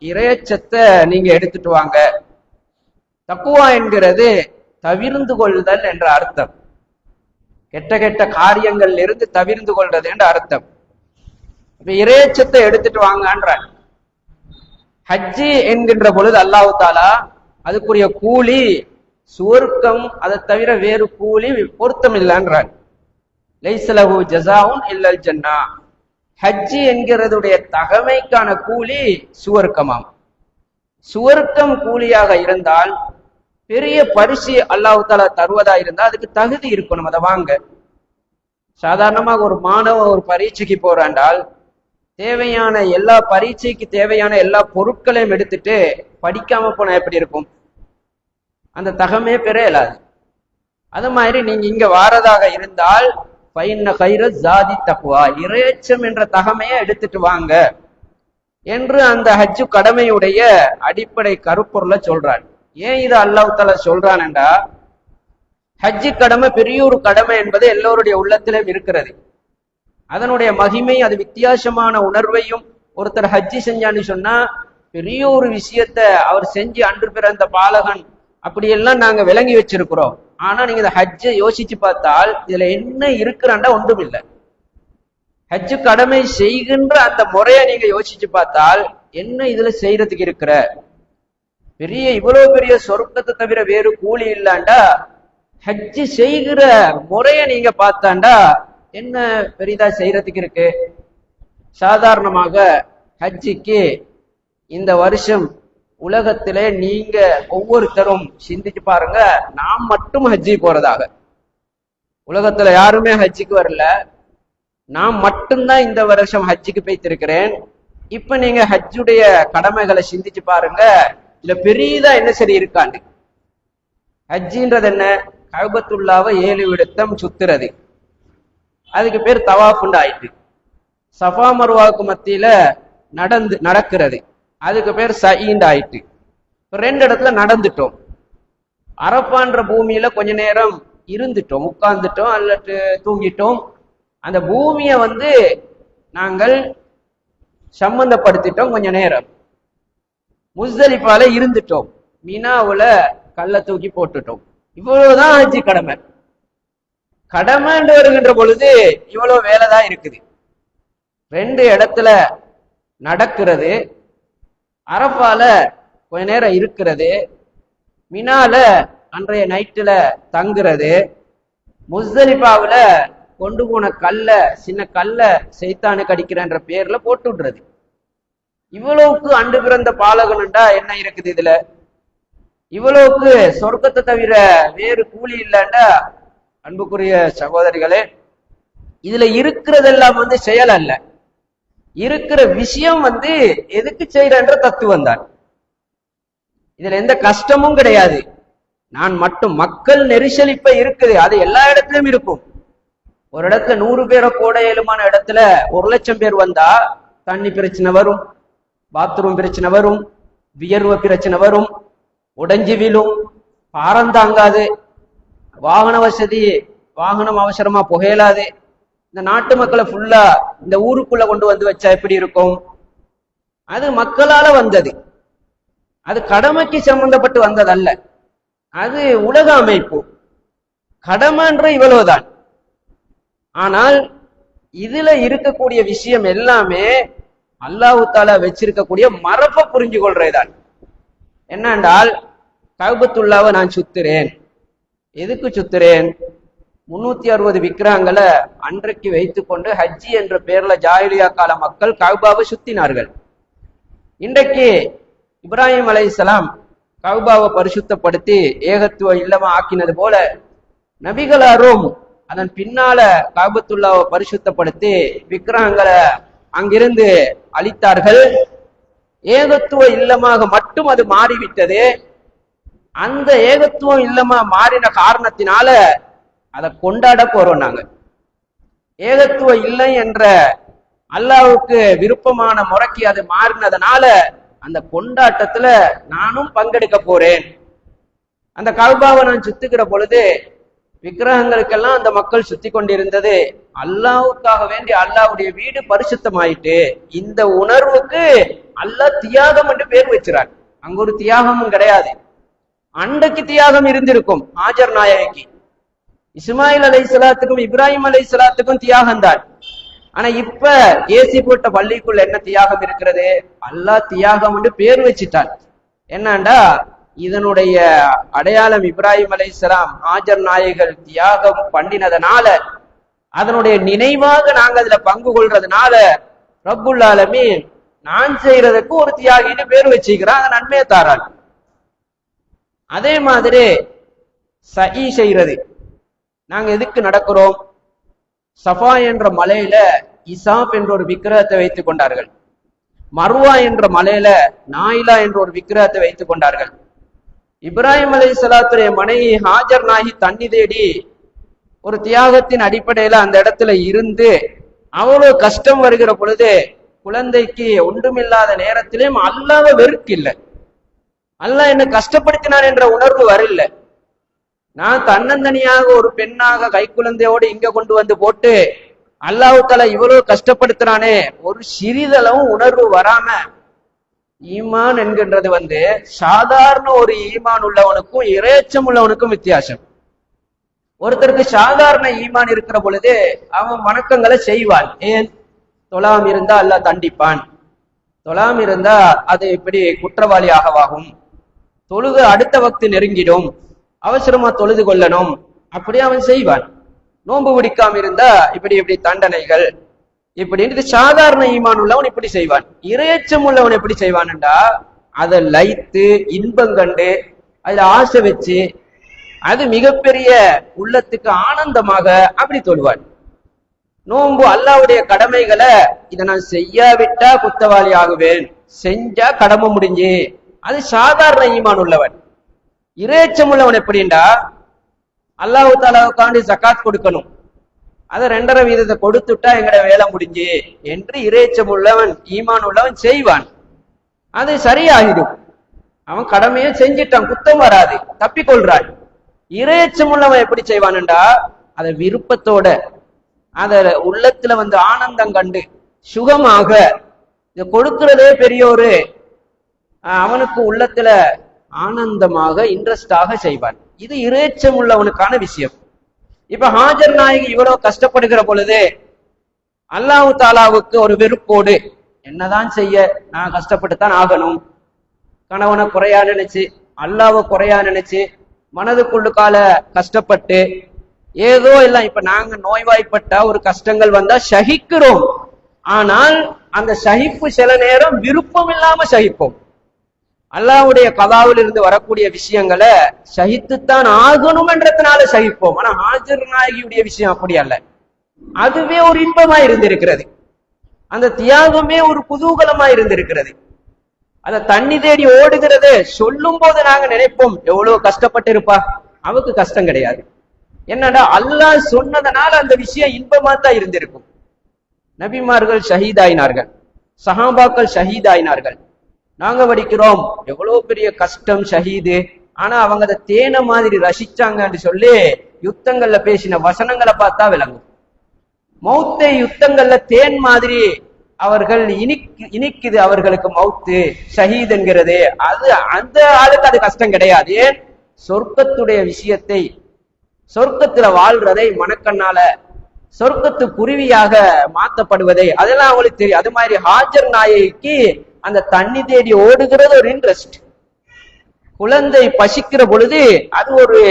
S2: இரையச்சத்தை நீங்க எடுத்துட்டு வாங்க. தக்குவா என்கிறது தவிர்ந்து கொள்ளுதல் என்ற அர்த்தம். கெட்ட கெட்ட காரியங்கள்ல இருந்து தவிர்ந்து கொள்றது என்ற அர்த்தம். இப்ப இரையச்சத்தை எடுத்துட்டு வாங்கன்ற ஹஜ்ஜி என்கின்ற பொழுது அல்லாஹு தாலா அதுக்குரிய கூலி சுவர்க்கம், அதை தவிர வேறு கூலி பொருத்தம் இல்லைன்றான். லைஸலஹு ஜஸாஉன் இல்லல் ஜன்னா, ஹஜ்ஜி என்கிறதுடைய தகமைக்கான கூலி சுவர்க்கமாம். சுவர்க்கம் கூலியாக இருந்தால் பெரிய பரிசு அல்லாஹு தாலா தருவதா இருந்தா அதுக்கு தகுதி இருக்கணும், அதை வாங்க. சாதாரணமாக ஒரு மாணவன் ஒரு பரீட்சைக்கு போறாண்டால் தேவையான எல்லா பரீட்சைக்கு தேவையான எல்லா பொருட்களையும் எடுத்துட்டு படிக்காம போனா எப்படி இருக்கும்? அந்த தகமே பெற இயலாது. அது மாதிரி நீங்க இங்க வாரதாக இருந்தால் ஃபைன்ன கைர ஸாதி தக்வா, இரையச்சம் என்ற தகமையை எடுத்துட்டு வாங்க என்று அந்த ஹஜ்ஜு கடமையுடைய அடிப்படை கருப்பொருளை சொல்றான். ஏன் இது அல்லாஹ் தஆலா சொல்றான் என்றா, ஹஜ்ஜு கடமை பெரிய ஒரு கடமை என்பது எல்லோருடைய உள்ளத்திலும் இருக்கிறது. அதனுடைய மகிமை, அது வித்தியாசமான உணர்வையும், ஒருத்தர் ஹஜ்ஜி செஞ்சான்னு சொன்னா பெரிய ஒரு விஷயத்த அவர் செஞ்சு அன்று பிறந்த பாலகன் அப்படியெல்லாம் நாங்க விளங்கி வச்சிருக்கிறோம். ஆனா நீங்க இந்த ஹஜ்ஜை யோசிச்சு பார்த்தால் இதுல என்ன இருக்கிறாண்டா ஒன்றும் இல்லை. ஹஜ்ஜு கடமை செய்கின்ற அந்த முறையை நீங்க யோசிச்சு பார்த்தால் என்ன இதுல செய்யறதுக்கு இருக்கிற பெரிய இவ்வளவு பெரிய சொர்க்கத்தை தவிர வேறு கூலி இல்லாண்டா ஹஜ்ஜு செய்கிற முறைய நீங்க பார்த்தாண்டா என்ன பெரிதா செய்யறதுக்கு இருக்கு? சாதாரணமாக ஹஜ்ஜிக்கு இந்த வருஷம் உலகத்திலே நீங்க ஒவ்வொருத்தரும் சிந்திச்சு பாருங்க, நாம் மட்டும் ஹஜ்ஜி போறதாக. உலகத்துல யாருமே ஹஜ்ஜிக்கு வரல, நான் மட்டும்தான் இந்த வருஷம் ஹஜ்ஜிக்கு போய்த்திருக்கிறேன். இப்ப நீங்க ஹஜ்ஜுடைய கடமைகளை சிந்திச்சு பாருங்க, இல்ல பெரியதா என்ன சரி இருக்காண்டு. ஹஜ்ஜின்றது என்ன? கஅபத்துல்லாவை 7 விடத்தம் சுத்துறது, அதுக்கு பேர் தவாஃப்னு ஆயிட்டு. சஃபா மர்வாவுக்கு மத்தியில நடக்கிறது, அதுக்கு பேர் சஈண்ட் ஆயிட்டு. 2 இடத்துல நடந்துட்டோம். அரப்பான்ற பூமியில கொஞ்ச நேரம் இருந்துட்டோம், உட்கார்ந்துட்டோம் அல்லது தூங்கிட்டோம். அந்த பூமியை நாங்கள் சம்பந்தப்படுத்திட்டோம் கொஞ்ச நேரம். முஸ்தலிஃபால இருந்துட்டோம், மினாவுல கல்ல தூக்கி போட்டுட்டோம். இவ்வளவுதான் ஹஜ்ஜி கடமை. கடமைன்னு வருகின்ற பொழுது இவ்வளவு வேலைதான் இருக்குது. 2 இடத்துல நடக்கிறது, அரஃபால கொஞ்ச நேரம் இருக்கிறது, மினால அன்றைய நைட்டுல தங்குறது, முஸ்தலிஃபாவுல கொண்டு போன கல்ல, சின்ன கல்ல சைத்தானுக்கு அடிக்கிறன்ற பேர்ல போட்டு விடுறது. இவ்வளவுக்கு அண்டு பிறந்த பாலகன்டா என்ன இருக்குது இதுல? இவ்வளவுக்கு சொர்க்கத்தை தவிர வேறு கூலி இல்லண்டா அன்புக்குரிய சகோதரிகளே, இதுல இருக்கிறதெல்லாம் செயல் அல்ல, இருக்கிற விஷயம் எதுக்கு செய்யறன்ற தத்துவம் தான். இதுல எந்த கஷ்டமும் கிடையாது. நான் மட்டும் மக்கள் நெரிசல் இப்ப இருக்குது, அது எல்லா இடத்திலும் இருக்கும். ஒரு இடத்துல 100 பேரை கூட இயலுமான இடத்துல 1 லட்சம் பேர் வந்தா தண்ணி பிரச்சனை வரும், பாத்ரூம் பிரச்சனை வரும், வியர்வை பிரச்சனை வரும், உடைஞ்சு விழும், பாரம் தாங்காது, வாகன வசதி, வாகனம் அவசரமா புகையலாது. இந்த நாட்டு மக்களை ஃபுல்லா இந்த ஊருக்குள்ள கொண்டு வந்து வச்சா எப்படி இருக்கும்? அது மக்களால வந்தது, அது கடமைக்கு சம்பந்தப்பட்டு வந்ததல்ல, அது உலக அமைப்பு. கடமைன்ற இவ்வளவுதான். ஆனால் இதுல இருக்கக்கூடிய விஷயம் எல்லாமே அல்லாஹ் தஆலா வச்சிருக்கக்கூடிய மரபை புரிஞ்சு கொள்றதுதான். என்னென்றால், கஅபத்துல்லாவை நான் சுத்துறேன். எதுக்கு சுத்துறேன்? 360 விக்கிரகங்களை அன்றைக்கு வைத்துக் கொண்டு ஹஜ்ஜி என்ற பெயர்ல ஜாஹிலியா கால மக்கள் கஅபாவை சுத்தினார்கள். இன்றைக்கு இப்ராஹிம் அலைஹிஸ்ஸலாம் கஅபாவை பரிசுத்தப்படுத்தி ஏகத்துவ இல்லமா ஆக்கினது போல நபிகளாரும் அதன் பின்னால கஅபத்துல்லாவை பரிசுத்தப்படுத்தி விக்கிரகங்களை அங்கிருந்து அழித்தார்கள். ஏகத்துவ இல்லமாக மட்டும் அது மாறிவிட்டது. அந்த ஏகத்துவம் இல்லமா மாறின காரணத்தினால அதை கொண்டாட போறோம் நாங்க. ஏகத்துவ இல்லை என்ற அல்லாஹ்வுக்கு விருப்பமான முறைக்கு அது மாறினதுனால அந்த கொண்டாட்டத்துல நானும் பங்கெடுக்க போறேன். அந்த கஅபாவை நான் சுத்துகிற பொழுது விக்கிரகங்களுக்கெல்லாம் அந்த மக்கள் சுத்தி கொண்டிருந்தது. அல்லாஹ்வுக்காக வேண்டி அல்லாஹ்வுடைய வீடு பரிசுத்தமாயிட்டு இந்த உணர்வுக்கு அல்லாஹ் தியாகம் என்று பேர் வச்சிறார். அங்க ஒரு தியாகமும் கிடையாது. அன்றைக்கு தியாகம் இருந்திருக்கும் ஹாஜர் நாயகிக்கு, இஸ்மாயில் அலைஹிஸ்ஸலாத்துக்கும் இப்ராஹிம் அலைஹிஸ்ஸலாத்துக்கும் தியாகம் தான். ஆனா இப்ப ஏசி போட்ட பள்ளிக்குள்ள என்ன தியாகம் இருக்கிறது? அல்லாஹ் தியாகம் என்று பேர் வச்சிட்டான். என்னண்டா, இதனுடைய அடையாளம் இப்ராஹிம் அலைஹிஸ்ஸலாம் ஹாஜர் நாயகிகள் தியாகம் பண்ணினதனால, அதனுடைய நினைவாக நாங்க அதுல பங்கு கொள்றதுனால ரப்புல் ஆலமீன் நான் செய்யறதுக்கு ஒரு தியாகின்னு பேர் வச்சுக்கிறான், அந்த நன்மையை தாரான். அதே மாதிரி சஹி செய்யறது. நாங்க எதுக்கு நடக்கிறோம்? சஃபா என்ற மலையில இசாப் என்ற ஒரு விக்கிரகத்தை வைத்துக் கொண்டார்கள். மர்வா என்ற மலையில நாயிலா என்ற ஒரு விக்கிரகத்தை வைத்துக் கொண்டார்கள். இப்ராஹிம் அலைஹிஸ்ஸலாத்துடைய மனைவி ஹாஜர் நாயகி தண்ணி தேடி ஒரு தியாகத்தின் அடிப்படையில அந்த இடத்துல இருந்து அவ்வளவு கஷ்டம் வருகிற பொழுது குழந்தைக்கு ஒன்றுமில்லாத நேரத்திலும் அல்லாஹ்வை வெறுக்கில்லை. அல்லாஹ் என்ன கஷ்டப்படுத்தினான் என்ற உணர்வு வரல. நான் தன்னந்தனியாக ஒரு பெண்ணாக கைக்குழந்தையோடு இங்க கொண்டு வந்து போட்டு அல்லாஹ் தஆலா இவ்வளவு கஷ்டப்படுத்துறானே, ஒரு சிறிதளவும் உணர்வு வராம. ஈமான் என்கின்றது சாதாரண ஒரு ஈமான் உள்ளவனுக்கும் இறைச்சம் உள்ளவனுக்கும் வித்தியாசம். ஒருத்தருக்கு சாதாரண ஈமான் இருக்கிற பொழுது அவன் வணக்கங்களை செய்வான். ஏன்? தொழாம இருந்தா அல்லாஹ் தண்டிப்பான், தொழாம இருந்தா அது இப்படி குற்றவாளி ஆகவாகும், தொழுக அடுத்த வக்து நெருங்கிடும், அவசரமா தொழுது கொள்ளணும், அப்படி அவன் செய்வான். நோன்பு பிடிக்காம இருந்தா இப்படி இப்படி தண்டனைகள், இப்படி சாதாரண ஈமான் உள்ளவன் இப்படி செய்வான். இறையச்சம் உள்ளவன் எப்படி செய்வான்டா, அதை லைத்து இன்பம் கண்டு அதுல ஆசை வச்சு அது மிகப்பெரிய உள்ளத்துக்கு ஆனந்தமாக அப்படி தொழுவான். நோன்பு அல்லாஹ்வுடைய கடமைகளை இதை நான் செய்யாவிட்டா குத்தவாளி ஆகுவேன், செஞ்சா கடமை முடிஞ்சு, அது சாதாரண ஈமான் உள்ளவன். இறைச்சம் உள்ளவன் எப்படின்டா, அல்லாஹ் தஆலாவுக்காண்டி ஜகாத் கொடுக்கணும், அதை 2.5% கொடுத்துட்டா எங்கட வேலை முடிஞ்சு என்று இறைச்சம் உள்ளவன் ஈமான் உள்ளவன் செய்வான். அது சரியாகிடும், அவன் கடமையை செஞ்சிட்டான், குத்தம் வராது, தப்பிக்கொள்றான். இறைச்சம் உள்ளவன் எப்படி செய்வான்டா, அதை விருப்பத்தோட அத உள்ளத்துல ஆனந்தம் கண்டு சுகமாக இதை கொடுக்கிறதே பெரிய ஒரு அவனுக்கு உள்ளத்துல ஆனந்தமாக இன்ட்ரெஸ்டாக செய்வான். இது இறைச்சம் உள்ளவனுக்கான விஷயம். இப்ப ஹாஜர் நாயகி இவ்வளவு கஷ்டப்படுகிற பொழுது அல்லாஹ் தாலாவுக்கு ஒரு வெறுப்போடு என்னதான் செய்ய, நான் கஷ்டப்பட்டுத்தான் ஆகணும், கணவனை குறையா நினைச்சு அல்லாஹ்வை குறையா நினைச்சு மனதுக்குள்ளுக்கால கஷ்டப்பட்டு ஏதோ எல்லாம். இப்ப நாங்க நோய்வாய்ப்பட்டா ஒரு கஷ்டங்கள் வந்தா சகிக்கிறோம், ஆனால் அந்த சகிப்பு சில நேரம் விருப்பம் இல்லாம சகிப்போம். அல்லாஹ்வுடைய கதாவில் இருந்து வரக்கூடிய விஷயங்களை சகித்துத்தான் ஆகணும் என்றதுனால சகிப்போம். ஆனா ஹாஜர் நாயகியுடைய விஷயம் அப்படி அல்ல, அதுவே ஒரு இன்பமா இருந்திருக்கிறது, அந்த தியாகமே ஒரு குதூகலமா இருந்திருக்கிறது. அத தண்ணி தேடி ஓடுகிறது சொல்லும் போது நாங்க நினைப்போம் எவ்வளவு கஷ்டப்பட்டு இருப்பா, அவருக்கு கஷ்டம் கிடையாது. என்னடா, அல்லாஹ் சொன்னதனால அந்த விஷயம் இன்பமா தான் இருந்திருக்கும். நபிமார்கள் ஷஹீதாயினார்கள், சஹாபாக்கள் ஷஹீதாயினார்கள். நாங்க படிக்கிறோம் எவ்வளவு பெரிய கஷ்டம் ஷஹீது, ஆனா அவங்க அதை தேனை மாதிரி ரசிச்சாங்கன்னு சொல்லி யுத்தங்கள்ல பேசின வசனங்களை பார்த்தா விளங்கும். மௌத்தை யுத்தங்கள்ல தேன் மாதிரி அவர்கள் இனிக்குது அவர்களுக்கு மௌத்து ஷஹீத் என்கிறது. அது அந்த ஆளுக்கு அது கஷ்டம் கிடையாது. ஏன்? சொர்க்கத்துடைய விஷயத்தை, சொர்க்கத்துல வாழ்றதை மனக்கண்ணால சொர்க்கத்து குருவியாக மாத்தப்படுவதை அதெல்லாம் அவங்களுக்கு தெரியும். அது மாதிரி ஹாஜர் நாயகிக்கு அந்த தண்ணி தேடி ஓடுகிறது ஒரு இன்ட்ரெஸ்ட். குழந்தை பசிக்கிற பொழுது அது ஒரு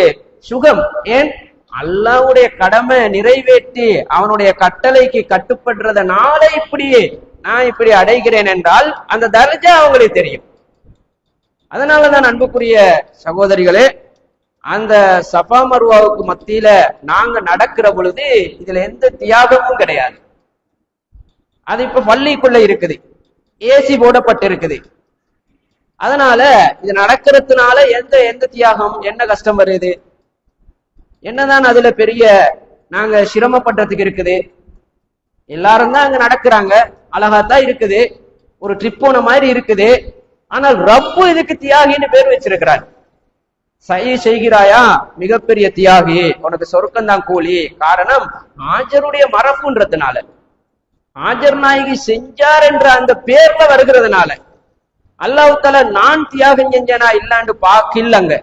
S2: சுகம். ஏன்? அல்லாஹ்வுடைய கடமை நிறைவேற்றி அவனுடைய கட்டளைக்கு கட்டுப்படுறதுனால நான் இப்படி அடைகிறேன் என்றால் அந்த தர்ஜா அவங்களுக்கு தெரியும். அதனாலதான் அன்புக்குரிய சகோதரிகளே, அந்த சஃபா மர்வாவுக்கு மத்தியில நாங்க நடக்கிற பொழுது இதுல எந்த தியாகமும் கிடையாது. அது இப்ப பள்ளிக்குள்ள இருக்குது, ஏசி போடப்பட்டிருக்குது. அதனால இது நடக்கிறதுனால எந்த தியாகம், என்ன கஷ்டம் வருது, என்னதான் அதுல பெரிய நாங்க சிரமப்படுறதுக்கு இருக்குது? எல்லாரும் தான் அங்க நடக்கிறாங்க, அழகாத்தான் இருக்குது, ஒரு ட்ரிப் போன மாதிரி இருக்குது. ஆனால் ரப்பு இதுக்கு தியாகின்னு பேர் வச்சிருக்கிறார். செய்கிறாயா, மிகப்பெரிய தியாகி, உனக்கு சொர்க்கம் தான் கூலி. காரணம் ஆஜருடைய மரபுன்றதுனால, ஆஜர் நாயகி செஞ்சார் என்ற அந்த பேர்ல வருகிறதுனால. அல்லாஹ் தஆலா நான் தியாகம் செஞ்சேனா இல்லாண்டு பாக்கில்லங்க.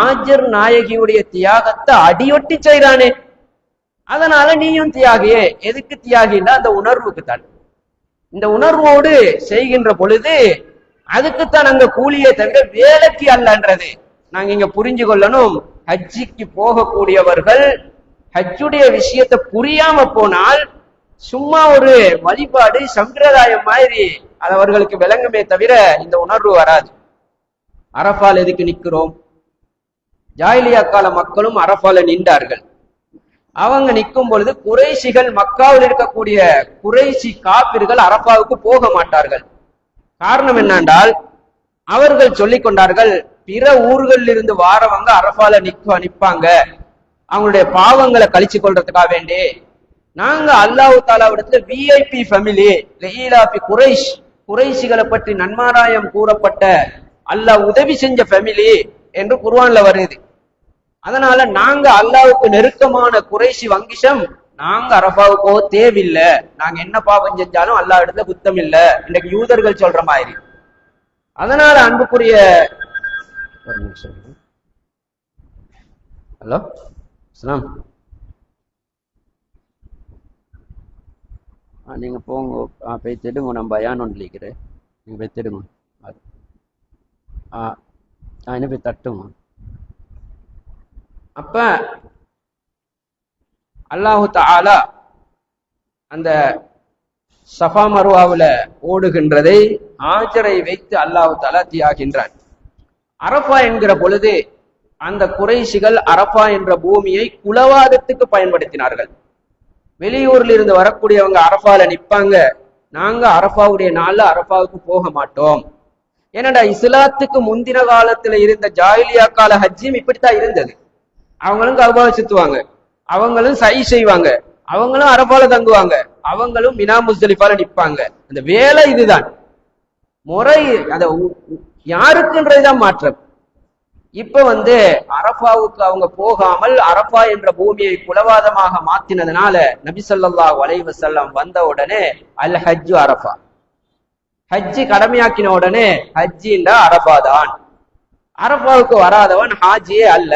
S2: ஆஜர் நாயகியுடைய தியாகத்தை அடியொட்டி செய்றானே, அதனால நீயும் தியாகியே. எதுக்கு தியாகின்னா அந்த உணர்வுக்கு தான். இந்த உணர்வோடு செய்கின்ற பொழுது அதுக்குத்தான் அங்க கூலியே தவிர வேலைக்கு அல்லன்றது நாங்க இங்க புரிஞ்சு கொள்ளணும். ஹஜ்ஜிக்கு போகக்கூடியவர்கள் ஹஜ்ஜுடைய விஷயத்தை புரியாம போனால் சும்மா ஒரு வழிபாடு சம்பிரதாயம் மாதிரி அது அவர்களுக்கு விளங்குமே தவிர இந்த உணர்வு வராது. அரஃபால் எதுக்கு நிக்கிறோம்? ஜாயிலியா கால மக்களும் அரஃபால நின்றார்கள். அவங்க நிற்கும் பொழுது குறைஷிகள், மக்காவில் இருக்கக்கூடிய குறைஷி காபிர்கள் அரஃபாவுக்கு போக மாட்டார்கள். காரணம் என்னென்றால் அவர்கள் சொல்லிக் கொண்டார்கள், பிற ஊர்களில் இருந்து வாரவங்க அரஃபால நிப்பாங்க, அவங்களுடைய பாவங்களை கழிச்சு கொள்றதுக்காக வேண்டி. நாங்க அல்லாஹ் தஆலாவிடத்துல விஐபி ஃபேமிலி லஈலாபி குறைஷ், குறைஷிகளை பற்றி நன்மாராயம் கூறப்பட்ட அல்லாஹ் உதவி செஞ்ச ஃபேமிலி என்று குர்ஆன்ல வருது. அதனால நாங்க அல்லாஹ்வுக்கு நெருக்கமான குறைஷி வங்கிஷம், நாங்க அரஃபாவுக்கு போக தேவையில்லை, நாங்க என்ன பாவம் செஞ்சாலும் அல்லாஹ் இடத்துல குத்தம் இல்ல, இன்னைக்கு யூதர்கள் சொல்ற மாதிரி. அதனால அன்புக்குரிய ஹலோ அஸ்ஸலாம், நீங்க போங்க, போய் தேடுங்க, நான் பயான் ஒன்று இருக்கிறேன், நீங்க போய் தேடுங்க. என்ன போய் தட்டுங்க. அப்ப அல்லாஹு தஆலா அந்த சஃபா மர்வாவுல ஓடுகின்றதை ஆஜரை வைத்து அல்லாஹு தஆலா தியாகின்றான். அரஃபா என்கிற பொழுது அந்த குறைஷிகள் அரஃபா என்ற பூமியை குலவாதத்துக்கு பயன்படுத்தினார்கள். வெளியூர்ல இருந்து வரக்கூடியவங்க அரஃபால நிப்பாங்க, நாங்க அரஃபாவுடைய நாள்ல அரஃபாவுக்கு போக மாட்டோம். ஏனடா இஸ்லாத்துக்கு முந்தின காலத்துல இருந்த ஜாயிலியா கால ஹஜ்ஜிம் இப்படித்தான் இருந்தது. அவங்களும் கஅபாவை சுத்துவாங்க, அவங்களும் சை செய்வாங்க, அவங்களும் அரஃபால தங்குவாங்க, அவங்களும் மினா முஸ்தலிஃபால நிப்பாங்க. அந்த வேலை இதுதான் முறை. அத யாருக்குன்றதுதான் மாற்றம். இப்ப அரஃபாவுக்கு அவங்க போகாமல் அரஃபா என்ற பூமியை குலவாதமாக மாத்தினதுனால நபி ஸல்லல்லாஹு அலைஹி வஸல்லம் வந்த உடனே அல் ஹஜ்ஜு அரஃபா, ஹஜ்ஜி கடமையாக்கின உடனே ஹஜ்ஜின்னா அரஃபா தான். அரஃபாவுக்கு வராதவன் ஹாஜியே அல்ல.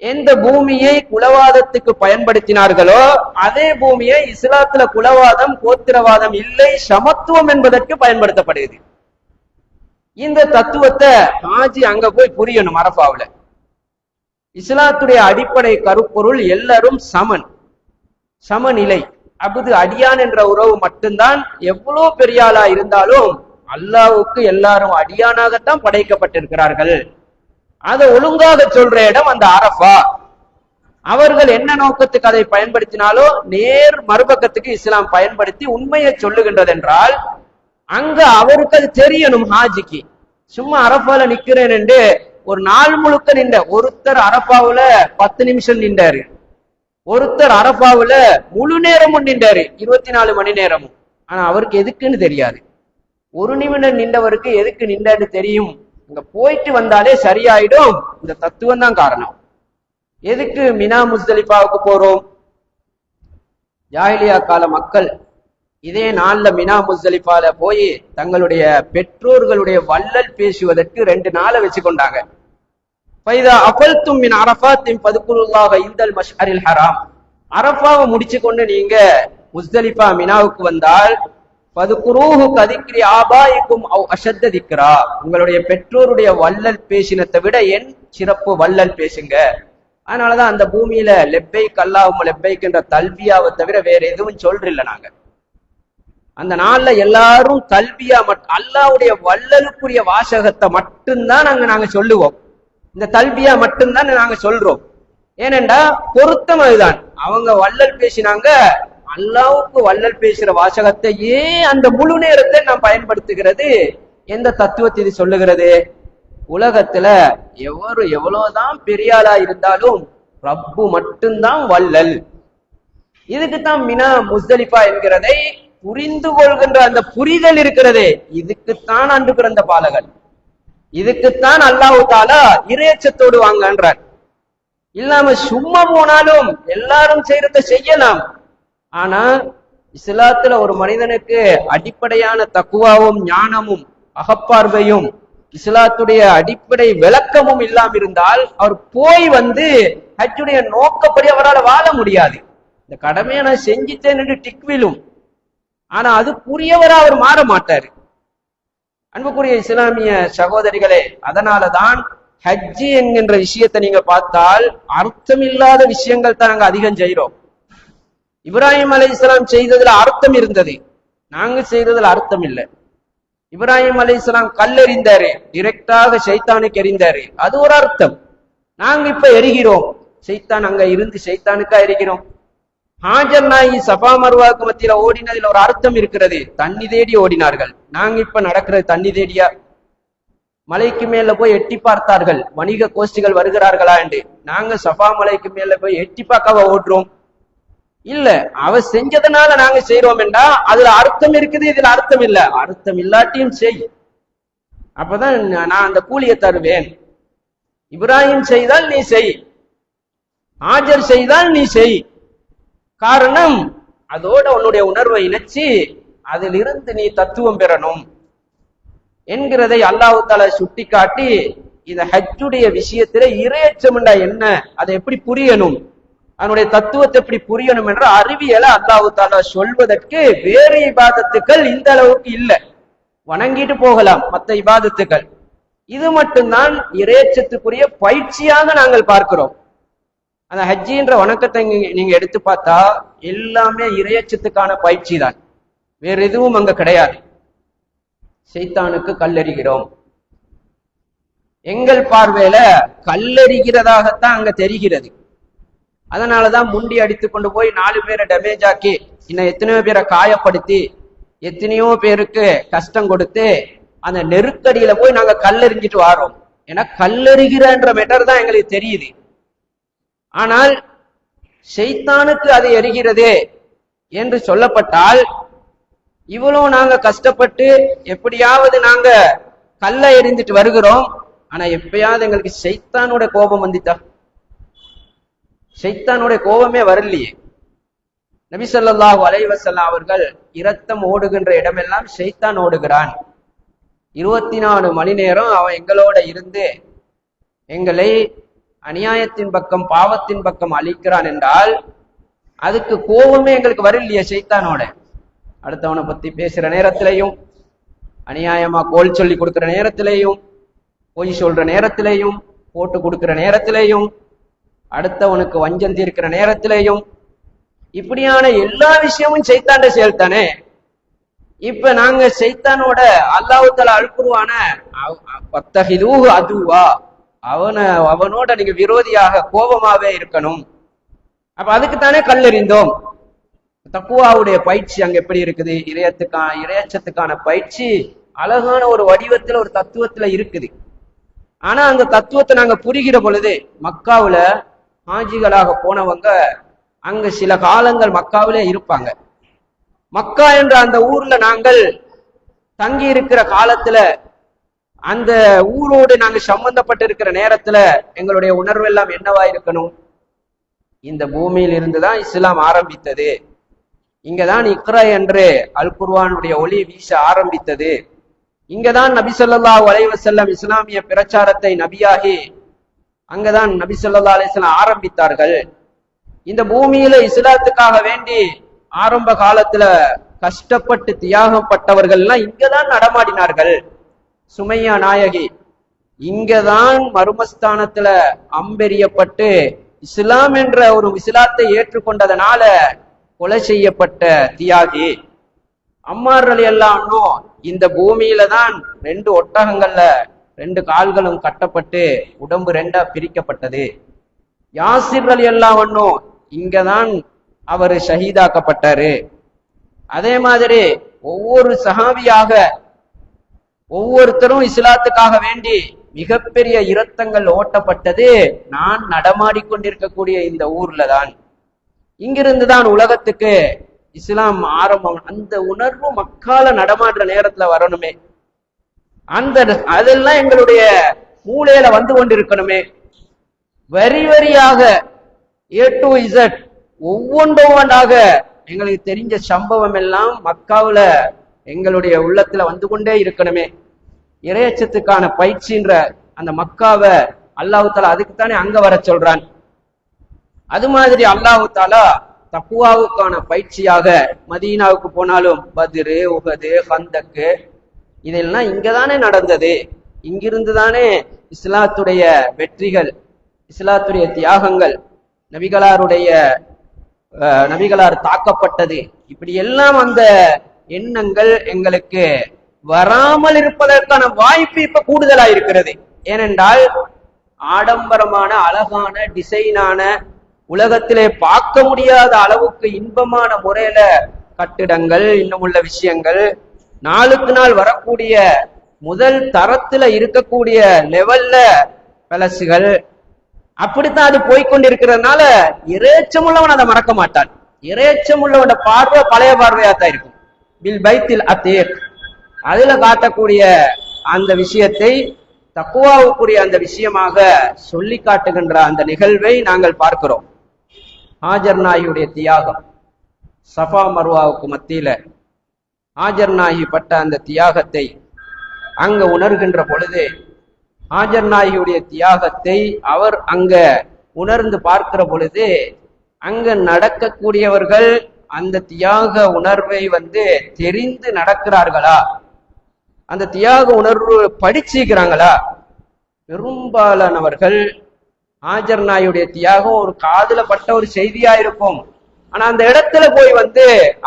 S2: எந்த பூமியை குலவாதத்துக்கு பயன்படுத்தினார்களோ அதே பூமியை இஸ்லாத்துல குலவாதம், கோத்திரவாதம் இல்லை, சமத்துவம் என்பதற்கு பயன்படுத்தப்படுகிறது. இந்த தத்துவத்தை ஹாஜி அங்க போய் புரியணும். அரஃபாவுல இஸ்லாத்துடைய அடிப்படை கருப்பொருள் எல்லாரும் சமநிலை. அபுது அடியான் என்ற உறவு மட்டும்தான். எவ்வளவு பெரிய ஆளா இருந்தாலும் அல்லாஹ்வுக்கு எல்லாரும் அடியானாகத்தான் படைக்கப்பட்டிருக்கிறார்கள். அதை ஒழுங்காக சொல்ற இடம் அந்த அரஃபா. அவர்கள் என்ன நோக்கத்துக்கு அதை பயன்படுத்தினாலோ நேர் மறுபக்கத்துக்கு இஸ்லாம் பயன்படுத்தி உண்மையை சொல்லுகின்றது என்றால் அங்க அவருக்கு அது தெரியணும். ஹாஜிக்கு சும்மா அரஃபால நிக்கிறேன் என்று ஒரு நாள் முழுக்க நின்ற ஒருத்தர் அரஃபாவுல 10 நிமிஷம் நின்றாரு, ஒருத்தர் அரஃபாவுல முழு நேரமும் நின்றாரு, 24 மணி நேரமும். ஆனா அவருக்கு எதுக்குன்னு தெரியாது. ஒரு நிமிடம் நின்றவருக்கு எதுக்கு நின்றன்னு தெரியும். இங்க போயிட்டு வந்தாலே சரியாயிடும். இந்த தத்துவம் தான் காரணம். எதுக்கு மினா முஸ்தலிஃபாவுக்கு போறோம்? ஜாஹிலியா கால மக்கள் இதே நாள்ல மினா முஸ்தலிஃபால போய் தங்களுடைய பெற்றோர்களுடைய வள்ளல் பேசுவதற்கு 2 நாளை வச்சு கொண்டாங்க. அரஃபாவை முடிச்சு கொண்டு நீங்க முஸ்தலிஃபா மினாவுக்கு வந்தால் உங்களுடைய பெற்றோருடைய வள்ளல் பேசினத்தை விட என் சிறப்பு வள்ளல் பேசுங்க. அதனாலதான் அந்த பூமியில லெப்பைக் அல்லாஹும்ம லெப்பைக் என்ற தல்பியாவை தவிர வேற எதுவும் சொல்றில்ல. நாங்க அந்த நாள்ல எல்லாரும் தல்பியா அல்லாஹ்வுடைய வள்ளலுக்குரிய வாசகத்தை மட்டும்தான் நாங்க சொல்லுவோம். இந்த தல்பியா மட்டும்தான் நாங்க சொல்றோம். ஏனென்றா பொருத்தம் அதுதான். அவங்க வள்ளல் பேசினாங்க, அல்லாஹ்வுக்கு வள்ளல் பேசுற வாசகத்தையே அந்த முழு நேரத்தை நாம் பயன்படுத்துகிறது. எந்த தத்துவத்தை இது சொல்லுகிறது? உலகத்துல எவ்வளவுதான் பெரியாளா இருந்தாலும் ரப்பு மட்டும்தான் வள்ளல். இதுக்குத்தான் மினா முஸ்தலிஃபா என்கிறதை புரிந்து கொள்கின்ற அந்த புரிதல் இருக்கிறதே, இதுக்குத்தான் அன்று பிறந்த பாலகன். இதுக்குத்தான் அல்லாஹ் தஆலா இறையச்சத்தோடு வாங்கன்றார். இல்லாம சும்மா போனாலும் எல்லாரும் செய்யறத செய்யலாம். ஆனா இஸ்லாத்துல ஒரு மனிதனுக்கு அடிப்படையான தக்குவாவும் ஞானமும் அகப்பார்வையும் இஸ்லாத்துடைய அடிப்படை விளக்கமும் இல்லாம இருந்தால் அவர் போய் ஹஜ்ஜுடைய நோக்கப்படி அவரால் வாழ முடியாது. இந்த கடமையை நான் செஞ்சிட்டேன் என்று டிக்விலும், ஆனா அது புரியவரா அவர் மாற மாட்டாரு. அன்புக்குரிய இஸ்லாமிய சகோதரிகளே, அதனாலதான் ஹஜ்ஜி என்கின்ற விஷயத்தை நீங்க பார்த்தால் அர்த்தமில்லாத விஷயங்கள் தான் நாங்க அதிகம் செய்யறோம். இப்ராஹிம் அலைஹிஸ்ஸலாம் செய்ததுல அர்த்தம் இருந்தது, நாங்க செய்ததுல அர்த்தம் இல்லை. இப்ராஹிம் அலைஹிஸ்ஸலாம் கல்லெறிந்தாரு, டிரெக்டாக ஷைத்தானுக்கு எறிந்தாரு, அது ஒரு அர்த்தம். நாங்க இப்ப எரிகிறோம், ஷைத்தான் அங்க இருந்து ஷைத்தானுக்கா எரிகிறோம். ஹாஜர் நாயகி சஃபா மர்வாக்கு மத்தியில ஓடினதுல ஒரு அர்த்தம் இருக்கிறது, தண்ணி தேடி ஓடினார்கள். நாங்க இப்ப நடக்கிறது தண்ணி தேடியா? மலைக்கு மேல போய் எட்டி பார்த்தார்கள், வணிக கோஷ்டிகள் வருகிறார்களா என்று. நாங்க சஃபா மலைக்கு மேல போய் எட்டி பார்க்கவா ஓடுறோம்? இல்ல, அவ செஞ்சதுனால நாங்க செய்யறோம் என்றா அதுல அர்த்தம் இருக்குது, இதுல அர்த்தம் இல்ல. அர்த்தம் இல்லாட்டியும் செய், அப்பதான் நான் அந்த கூலியை தருவேன். இப்ராஹிம் செய்தால் நீ செய், ஹாஜர் செய்தால் நீ செய். காரணம், அதோட உன்னுடைய உணர்வை இணைச்சி அதிலிருந்து நீ தத்துவம் பெறணும் என்கிறதை அல்லாஹ் தஆலா சுட்டி காட்டி, இந்த ஹஜ்ஜுடைய விஷயத்தில இறையச்சம் என்ன, அதை எப்படி புரியணும், அதனுடைய தத்துவத்தை எப்படி புரியணும் என்ற அறிவியலை அல்லாஹ் தஆலா சொல்வதற்கு வேறு இபாதத்துக்கள் இந்த அளவுக்கு இல்லை. வணங்கிட்டு போகலாம் மற்ற இபாதத்துக்கள், இது மட்டும்தான் இறையச்சத்துக்குரிய பயிற்சியாக நாங்கள் பார்க்கிறோம். அந்த ஹஜ்ஜின்ற வணக்கத்தை நீங்க எடுத்து பார்த்தா எல்லாமே இறையச்சத்துக்கான பயிற்சி தான், வேற எதுவும் அங்க கிடையாது. ஷைத்தானுக்கு கல்லெறிகிறோம், எங்கள் பார்வையில கல்லெறிகிறதாகத்தான் அங்க தெரிகிறது. அதனாலதான் முண்டி அடித்து கொண்டு போய் 4 பேரை டேமேஜ் ஆக்கி, இன்னும் எத்தனையோ பேரை காயப்படுத்தி, எத்தனையோ பேருக்கு கஷ்டம் கொடுத்து அந்த நெருக்கடியில போய் நாங்க கல்லெறிஞ்சிட்டு வாரோம். ஏன்னா கல்லெறிகிறன்ற மெட்டர் தான் எங்களுக்கு தெரியுது. ஆனால் ஷைத்தானுக்கு அது எரிகிறதே என்று சொல்லப்பட்டால், இவ்வளவு நாங்க கஷ்டப்பட்டு எப்படியாவது நாங்க கல்லை எறிந்துட்டு வருகிறோம். ஆனா எப்பயாவது எங்களுக்கு ஷைத்தானோட கோபம் வந்துட்டா? ஷைத்தானுடைய கோபமே வரலையே. நபி ஸல்லல்லாஹு அலைஹி வஸல்லம் அவர்கள் இரத்தம் ஓடுகின்ற இடமெல்லாம் ஷைத்தான் ஓடுகிறான். 24 மணி நேரம் அவன் எங்களோட இருந்து எங்களை அநியாயத்தின் பக்கம் பாவத்தின் பக்கம் அழிக்கிறான் என்றால் அதுக்கு கோபமே எங்களுக்கு வரலையே ஷைத்தானோட. அடுத்தவனை பத்தி பேசுற நேரத்திலையும், அநியாயமா கோல் சொல்லி கொடுக்கிற நேரத்திலையும், பொய் சொல்ற நேரத்திலையும், போட்டு கொடுக்கிற நேரத்திலையும், அடுத்தவனுக்கு வஞ்சம் தீர்க்கிற நேரத்திலையும், இப்படியான எல்லா விஷயமும் ஷைத்தாண்ட செயல் தானே. இப்ப நாங்க ஷைத்தானோட அல்லாஹ் தஆலா அல்குர்ஆன பத்தஹிதூஹு அதுவா, அவனோட நீங்க விரோதியாக கோபமாவே இருக்கணும். அப்ப அதுக்குத்தானே கல்லெறிந்தோம். தக்குவாவுடைய பயிற்சி அங்க எப்படி இருக்குது? இறையச்சத்துக்கான பயிற்சி அழகான ஒரு வடிவத்துல ஒரு தத்துவத்துல இருக்குது. ஆனா அந்த தத்துவத்தை நாங்க புரிகிற பொழுது, மக்காவுல ஹாஜிகளாக போனவங்க அங்க சில காலங்கள் மக்காவிலே இருப்பாங்க. மக்கா என்ற அந்த ஊர்ல நாங்கள் தங்கி இருக்கிற காலத்துல, அந்த ஊரோடு நாங்க சம்பந்தப்பட்டு இருக்கிற நேரத்துல எங்களுடைய உணர்வு எல்லாம் என்னவா இருக்கணும்? இந்த பூமியில் இருந்துதான் இஸ்லாம் ஆரம்பித்தது, இங்கதான் இக்ரா என்று அல் குர்ஆனுடைய ஒளி வீச ஆரம்பித்தது, இங்கதான் நபி ஸல்லல்லாஹு அலைஹி வஸல்லம் இஸ்லாமிய பிரச்சாரத்தை நபியாகி அங்கதான் நபி ஸல்லல்லாஹு அலைஹி வஸல்லம் ஆரம்பித்தார்கள். இந்த பூமியில இஸ்லாத்துக்காக வேண்டி ஆரம்ப காலத்துல கஷ்டப்பட்டு தியாகம் பட்டவர்கள் எல்லாம் இங்கதான் நடமாடினார்கள். சுமையா நாயகி இங்கதான் மர்மஸ்தானத்துல அம்பெறியப்பட்டு இஸ்லாம் என்ற ஒரு இஸ்லாத்தை ஏற்றுக்கொண்டதனால கொலை செய்யப்பட்ட தியாகி. அம்மார் ரலியல்லாஹு அன்ஹு இந்த பூமியில தான் 2 ஒட்டகங்கள்ல 2 கால்களும் கட்டப்பட்டு உடம்பு 2ஆ பிரிக்கப்பட்டது. யாசிர் ரலியல்லாஹு அன்ஹு இங்கதான் அவர் ஷஹீதாக்கப்பட்டாரு. அதே மாதிரி ஒவ்வொரு சஹாபியாக ஒவ்வொருத்தரும் இஸ்லாத்துக்காக வேண்டி மிகப்பெரிய இரத்தங்கள் ஓட்டப்பட்டது நான் நடமாடிக்கொண்டிருக்கக்கூடிய இந்த ஊர்ல தான். இங்கிருந்து தான் உலகத்துக்கு இஸ்லாம் ஆரம்பம். அந்த உணர்வு மக்கால நடமாடுற நேரத்துல வரணுமே, அதெல்லாம் எங்களுடைய மூளையில வந்து கொண்டிருக்கணுமே. வரி வரியாக A to Z ஒவ்வொன்றாக எங்களுக்கு தெரிஞ்ச சம்பவம் எல்லாம் மக்காவுல எங்களுடைய உள்ளத்துல வந்து கொண்டே இருக்கணுமே. இறையச்சத்துக்கான பயிற்சின்ற அந்த மக்காவை அல்லாஹ் தஆலா அதுக்குத்தானே அங்க வர சொல்றான். அது மாதிரி அல்லாஹ் தஆலா தக்வாவுக்கான பயிற்சியாக மதீனாவுக்கு போனாலும் பத்ரு, உஹது, கந்தக்கு இதெல்லாம் இங்கதானே நடந்தது. இங்கிருந்து தானே இஸ்லாத்துடைய வெற்றிகள், இஸ்லாத்துடைய தியாகங்கள், நபிகளார் தாக்கப்பட்டது. இப்படி எல்லாம் அந்த எண்ணங்கள் எங்களுக்கு வராமல் இருப்பதற்கான வாய்ப்பு இப்ப கூடுதலா இருக்கிறது. ஏனென்றால் ஆடம்பரமான அழகான டிசைனான உலகத்திலே பார்க்க முடியாத அளவுக்கு இன்பமான முறையில கட்டிடங்கள், இன்னும் உள்ள விஷயங்கள், நாளுக்கு நாள் வரக்கூடிய முதல் தரத்துல இருக்கக்கூடிய லெவல்ல பலசுகள், அப்படித்தான் அது போய்கொண்டிருக்கிறதுனால இறைச்சம் உள்ளவன் அதை மறக்க மாட்டான். இறைச்சம் உள்ளவன் பார்வை பழைய பார்வையாத்தான் இருக்கும். பில் பைத்தில் அத்தீக் அதுல காட்டக்கூடிய அந்த விஷயத்தை தக்வாவுக்குரிய அந்த விஷயமாக சொல்லி காட்டுகின்ற அந்த நிகழ்வை நாங்கள் பார்க்கிறோம். ஹாஜர் நாயியுடைய தியாகம், சஃபா மர்வாவுக்கு மத்தியில ஹாஜர் நாயி பட்ட அந்த தியாகத்தை அங்க உணர்கின்ற பொழுது, ஹாஜர் நாயியுடைய தியாகத்தை அவர் அங்க உணர்ந்து பார்க்கிற பொழுது, அங்க நடக்கக்கூடியவர்கள் அந்த தியாக உணர்வை தெரிந்து நடக்கிறார்களா, அந்த தியாக உணர்வு படிச்சுக்கிறாங்களா? பெரும்பாலானவர்கள் ஹாஜர் நாயுடைய தியாகம் ஒரு காதுல பட்ட ஒரு செய்தியா இருக்கும், ஆனா அந்த இடத்துல போய்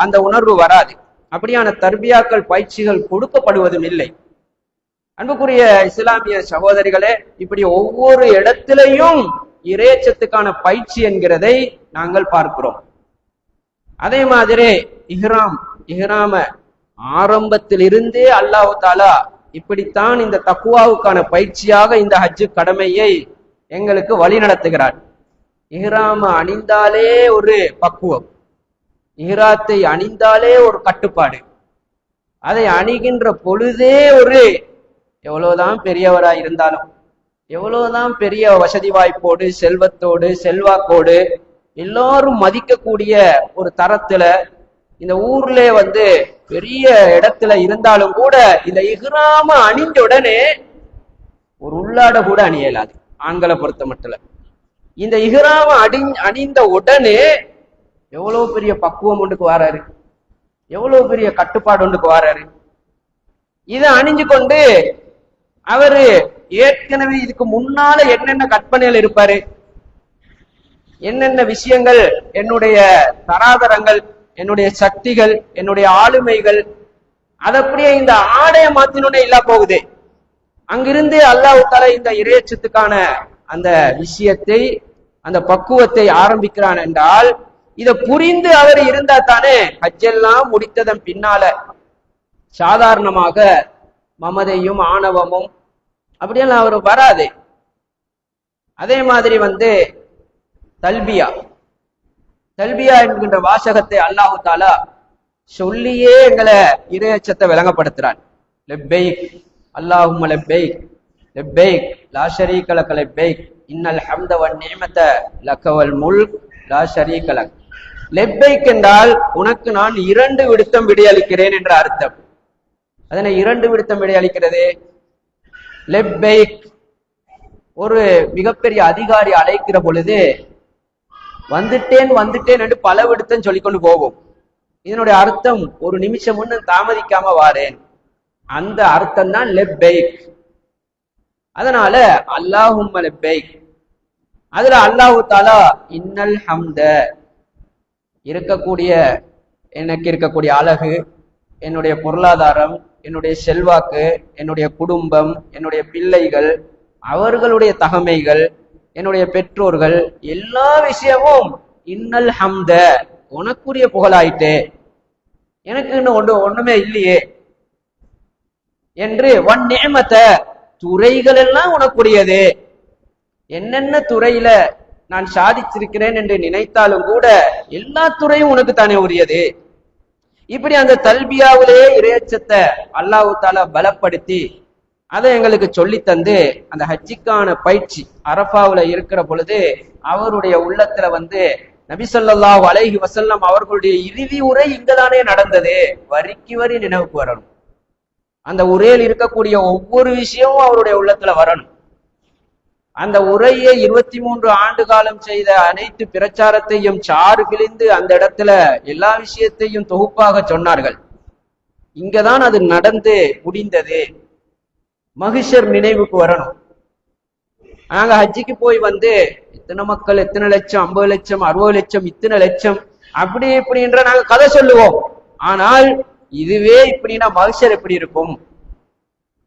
S2: அந்த உணர்வு வராது. அப்படியான தர்பியாக்கள் பயிற்சிகள் கொடுக்கப்படுவதும் இல்லை. அன்புக்குரிய இஸ்லாமிய சகோதரிகளே, இப்படி ஒவ்வொரு இடத்திலையும் இறைச்சத்துக்கான பயிற்சி என்கிறதை நாங்கள் பார்க்கிறோம். அதே மாதிரி இஹ்ராம ஆரம்பத்தில் இருந்தே அல்லாஹ் தஆலா இப்படித்தான் இந்த தக்வாவுக்கான பயிற்சியாக இந்த ஹஜ் கடமையை எங்களுக்கு வழி நடத்துகிறார். இஹ்ராம அணிந்தாலே ஒரு பக்குவம், இஹ்ராத்தை அணிந்தாலே ஒரு கட்டுப்பாடு, அதை அணிகின்ற பொழுதே ஒரு எவ்வளவுதான் பெரியவராய் இருந்தாலும், எவ்வளவுதான் பெரிய வசதி வாய்ப்போடு, செல்வத்தோடு, செல்வாக்கோடு, எல்லாரும் மதிக்கக்கூடிய ஒரு தரத்துல இந்த ஊர்ல பெரிய இடத்துல இருந்தாலும் கூட இந்த இஹ்ராம அணிந்த உடனே ஒரு உள்ளாட கூட அணியலாது. ஆண்களை பொறுத்த மட்டும் இந்த இஹ்ராம அணிந்த உடனே எவ்வளவு பெரிய பக்குவம் ஒன்றுக்கு வாராரு, எவ்வளவு பெரிய கட்டுப்பாடு ஒன்றுக்கு வாராரு. இதை அணிஞ்சு கொண்டு அவரு ஏற்கனவே இதுக்கு முன்னால என்னென்ன கற்பனைகள் இருப்பாரு, என்னென்ன விஷயங்கள், என்னுடைய தராதரங்கள், என்னுடைய சக்திகள், என்னுடைய ஆளுமைகள், அதப்படியே இந்த ஆடைய மாத்தினோட இல்லா போகுது. அங்கிருந்து அல்லாஹ் தஆலா இந்த இறைச்சத்துக்கான அந்த விஷயத்தை, அந்த பக்குவத்தை ஆரம்பிக்கிறான் என்றால், இதை புரிந்து அவர் இருந்தா தானே ஹஜ்ஜெல்லாம் முடித்ததன் பின்னால சாதாரணமாக மமதையும் ஆணவமும் அப்படியெல்லாம் அவர் வராது. அதே மாதிரி தல்பியா என்கின்ற வாசகத்தை அல்லாஹ் தஆலா சொல்லியே எங்களை இறையச்சத்தை விளங்கப்படுத்துறான். லெப்பைக் அல்லாஹும்ம லெப்பைக் லெப்பைக் லா ஷரீக லக லெப்பைக் இன்னல் ஹம்த வன் நிஅமத லக வல் முல்க் லா ஷரீக லக். லெப்பைக் என்றால் உனக்கு நான் 2 விடுத்தம் விடையளிக்கிறேன் என்ற அர்த்தம். அதனை 2 விடுத்தம் விடையளிக்கிறது. லெப்பைக், ஒரு மிகப்பெரிய அதிகாரி அழைக்கிற பொழுது வந்துட்டேன் வந்துட்டேன் என்று பல விடுத்தம் சொல்லிக்கொண்டு போவோம். இதனுடைய அர்த்தம் ஒரு நிமிஷம் முன்னு தாமதிக்காம வாரேன், அந்த அர்த்தம் தான் லெப்பைக். அதனால அல்லாஹும்ம லெப்பைக். அதுல அல்லாஹு தாலா இன்னல் ஹம்த, இருக்கக்கூடிய எனக்கு இருக்கக்கூடிய அழகு, என்னுடைய பொருளாதாரம், என்னுடைய செல்வாக்கு, என்னுடைய குடும்பம், என்னுடைய பிள்ளைகள், அவர்களுடைய தகமைகள், என்னுடைய பெற்றோர்கள், எல்லா விஷயமும் இன்னல் ஹம்த உனக்குரிய புகழாயிட்டே, எனக்கு இன்னும் ஒண்ணுமே இல்லையே என்று வன் நிஅமத, துறைகள் எல்லாம் உனக்குரியது. என்னென்ன துறையில நான் சாதிச்சிருக்கிறேன் என்று நினைத்தாலும் கூட எல்லா துறையும் உனக்கு தானே உரியது. இப்படி அந்த தல்பியாவிலே இறையச்சத்தை அல்லாஹ் தாலா பலப்படுத்தி அதை எங்களுக்கு சொல்லி தந்து அந்த ஹஜ்ஜிக்கான பயிற்சி அரஃபாவுல இருக்கிற பொழுது அவருடைய உள்ளத்துல நபி ஸல்லல்லாஹு அலைஹி வஸல்லம் அவர்களுடைய இறுதி உரை இங்கதானே நடந்தது, வரிக்கு வரி நினைவுக்கு வரணும். அந்த உரையில் இருக்கக்கூடிய ஒவ்வொரு விஷயமும் அவருடைய உள்ளத்துல வரணும். அந்த உரையை 23 ஆண்டு காலம் செய்த அனைத்து பிரச்சாரத்தையும் சாறு கிழிந்து அந்த இடத்துல எல்லா விஷயத்தையும் தொகுப்பாக சொன்னார்கள். இங்கதான் அது நடந்து முடிந்தது. மகிஷர் நினைவுக்கு வரணும். நாங்க ஹஜ்ஜிக்கு போய் இத்தனை மக்கள், எத்தனை லட்சம், 50 லட்சம், 60 லட்சம், இத்தனை லட்சம், அப்படி இப்படின்ற நாங்க கதை சொல்லுவோம். ஆனால் இதுவே இப்படின்னா மகிஷர் எப்படி இருக்கும்?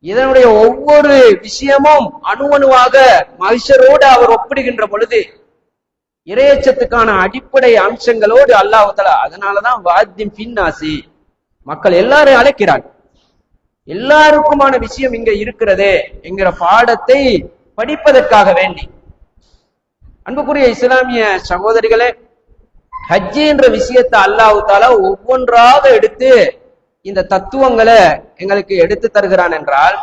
S2: இதனுடைய ஒவ்வொரு விஷயமும் அணுவணுவாக மகிஷரோடு அவர் ஒப்பிடுகின்ற பொழுது இறையச்சத்துக்கான அடிப்படை அம்சங்களோடு அல்லாஹ் தஆலா, அதனாலதான் வாத்திம் பின்னாசி, மக்கள் எல்லாரும் அழைக்கிறார். எல்லாருக்குமான விஷயம் இங்க இருக்கிறதே என்கிற பாடத்தை படிப்பதற்காக வேண்டி. அன்புக்குரிய இஸ்லாமிய சகோதரிகளே, ஹஜ்ஜி என்ற விஷயத்தை அல்லாஹ் தஆலா ஒவ்வொன்றாக எடுத்து இந்த தத்துவங்களை எங்களுக்கு எடுத்து தருகிறான் என்றால்,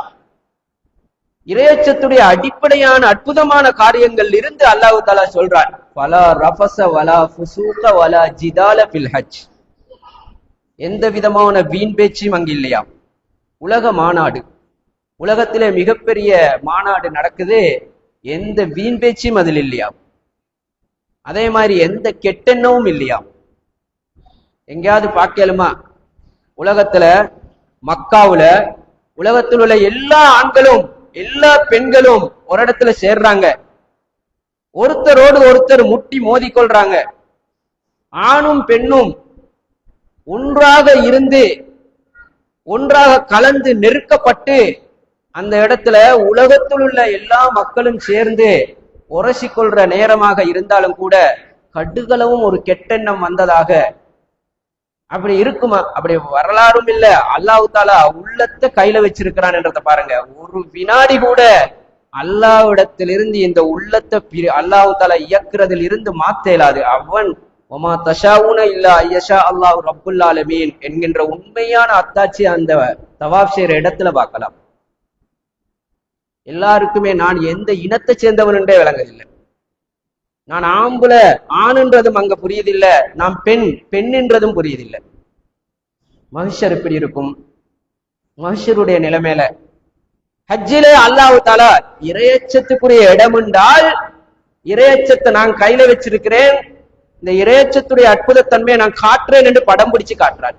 S2: இறையச்சத்துடைய அடிப்படையான அற்புதமான காரியங்கள் இருந்து அல்லாஹ் தஆலா சொல்றான், வலா ரஃபஸ வலா ஃபுசூக வலா ஜிதால ஃபில் ஹஜ். எந்த விதமான வீண் பேச்சும் அங்கு இல்லையா. உலக மாநாடு, உலகத்திலே மிகப்பெரிய மாநாடு நடக்குது, எந்த வீண் பேச்சும் அதில் இல்லையா. அதே மாதிரி எந்த கெட்டெண்ணமும் இல்லையா. எங்கேயாவது பார்க்கலுமா? உலகத்துல மக்காவுல உலகத்தில் உள்ள எல்லா ஆண்களும் எல்லா பெண்களும் ஒரு இடத்துல சேர்றாங்க, ஒருத்தரோடு ஒருத்தர் முட்டி மோதி கொள்றாங்க. ஆணும் பெண்ணும் ஒன்றாக இருந்து ஒன்றாக கலந்து நெருக்கப்பட்டு அந்த இடத்துல உலகத்தில் உள்ள எல்லா மக்களும் சேர்ந்து உரசிக்கொள்ற நேரமாக இருந்தாலும் கூட கடுகளவும் ஒரு கெட்டெண்ணம் வந்ததாக அப்படி இருக்குமா? அப்படி வரலாறும் இல்ல. அல்லாஹ் தஆலா உள்ளத்தை கையில வச்சிருக்கிறான் என்றதை பாருங்க. ஒரு வினாடி கூட அல்லாஹ்விடத்திலிருந்து இந்த உள்ளத்தை அல்லாஹ் தஆலா இயக்குறதில் இருந்து மாத்த இயலாது. அவன் வமா தஷாவுன இல்லா ஐயஷா அல்லாஹ் ரப்புல் ஆலமீன் என்கின்ற உண்மையான அத்தாட்சி அந்த தவாஃப் செய்யற இடத்துல பார்க்கலாம். எல்லாருக்குமே நான் எந்த இனத்தை சேர்ந்தவன் என்றே விளங்குதில்லை. நான் ஆம்புல ஆணுன்றதும் அங்க புரியுதில்லை, நான் பெண்ன்றதும் புரியுதில்லை. மகிஷர் எப்படி இருக்கும்? மகிஷருடைய நிலைமையில ஹஜ்ஜிலே அல்லாஹ் தஆலா இறையச்சத்துக்குரிய இடம் என்றால், இறையச்சத்தை நான் கையில வச்சிருக்கிறேன், இந்த இறையச்சத்துடைய அற்புதத்தன்மையை நான் காட்டுறேன் என்று படம் பிடிச்சு காட்டுறார்.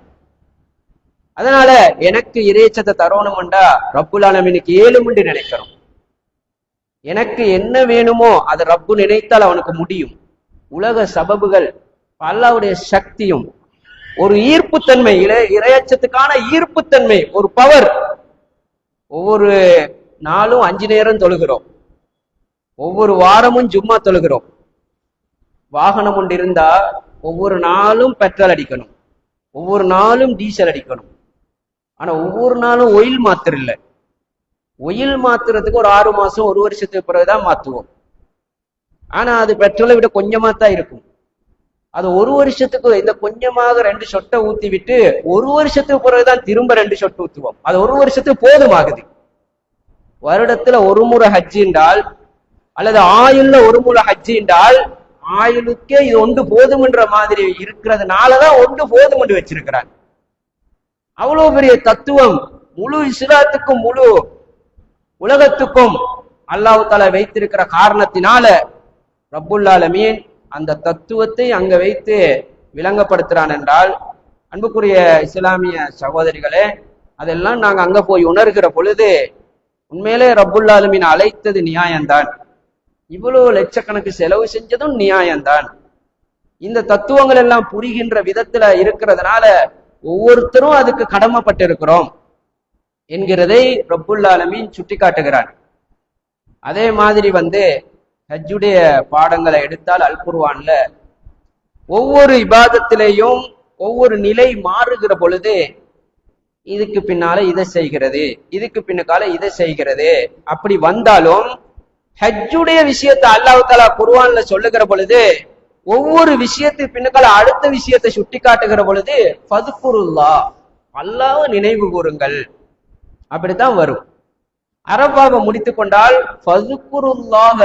S2: அதனால எனக்கு இறையச்சத்தை தரணும்டா ரப்புல் ஆலமீனுக்கு ஏழுமுண்டு நினைக்கிறோம். எனக்கு என்ன வேணுமோ அதை ரப்பு நினைத்தால் அவனுக்கு முடியும். உலக சபபுகள், அல்லாஹ்வுடைய சக்தியும் ஒரு ஈர்ப்புத்தன்மை, இறையச்சத்துக்கான ஈர்ப்புத்தன்மை, ஒரு பவர். ஒவ்வொரு நாளும் 5 நேரம் தொழுகிறோம், ஒவ்வொரு வாரமும் ஜும்மா தொழுகிறோம். வாகனம் ஒன்று இருந்தா ஒவ்வொரு நாளும் பெட்ரோல் அடிக்கணும், ஒவ்வொரு நாளும் டீசல் அடிக்கணும். ஆனா ஒவ்வொரு நாளும் ஒயில் மாத்திர இல்லை. ஒயில் மாத்துறதுக்கு ஒரு 6 மாசம் 1 வருஷத்துக்கு பிறகுதான் மாத்துவோம். ஆனா அது பெட்ரோலை விட கொஞ்சமா தான் இருக்கும். அது ஒரு வருஷத்துக்கு இந்த கொஞ்சமாக 2 சொட்டை ஊத்தி விட்டு ஒரு வருஷத்துக்கு பிறகுதான் திரும்ப 2 சொட்டு ஊத்துவோம். அது ஒரு வருஷத்துக்கு போதுமாகுது. வருடத்துல ஒரு முறை ஹஜ் என்றால் அல்லது ஆயுள்ல ஒரு முறை ஹஜ் என்றால் ஆயுளுக்கே இது ஒன்று போதும்ன்ற மாதிரி இருக்கிறதுனாலதான் ஒன்று போதும் என்று வச்சிருக்கிறான். அவ்வளவு பெரிய தத்துவம் முழு இஸ்லாத்துக்கும் முழு உலகத்துக்கும் அல்லாஹ் தஆலா வைத்திருக்கிற காரணத்தினால ரப்புல் ஆலமீன் அந்த தத்துவத்தை அங்க வைத்து விளங்கப்படுத்துறான் என்றால், அன்புக்குரிய இஸ்லாமிய சகோதரிகளே, அதெல்லாம் நாங்க அங்க போய் உணர்கிற பொழுது உண்மையிலே ரப்புல் ஆலமீன் அழைத்தது நியாயம்தான். இவ்வளவு லட்சக்கணக்கு செலவு செஞ்சதும் நியாயம்தான். இந்த தத்துவங்கள் எல்லாம் புரிகின்ற விதத்துல இருக்கிறதுனால ஒவ்வொருத்தரும் அதுக்கு கடமைப்பட்டிருக்கிறோம் என்கிறதை ரப்புல் ஆலமீன் சுட்டி காட்டுகிறான். அதே மாதிரி ஹஜ்ஜுடைய பாடங்களை எடுத்தால் அல் குர்ஆன்ல ஒவ்வொரு இபாதத்திலேயும் ஒவ்வொரு நிலை மாறுகிற பொழுது இதுக்கு பின்னால இதை செய்கிறது, இதுக்கு பின்னால இதை செய்கிறது. அப்படி வந்தாலும் ஹஜ்ஜுடைய விஷயத்தை அல்லாஹ் தஆலா குர்ஆன்ல சொல்லுகிற பொழுது ஒவ்வொரு விஷயத்துக்கு பின்னால அடுத்த விஷயத்தை சுட்டி காட்டுகிற பொழுது ஃபதுகுருல்லாஹ், அல்லாஹ்வை நினைவு கூறுங்கள், அப்படித்தான் வரும். அரபாவை முடித்துக் கொண்டால் ஃபதுகுருல்லாஹ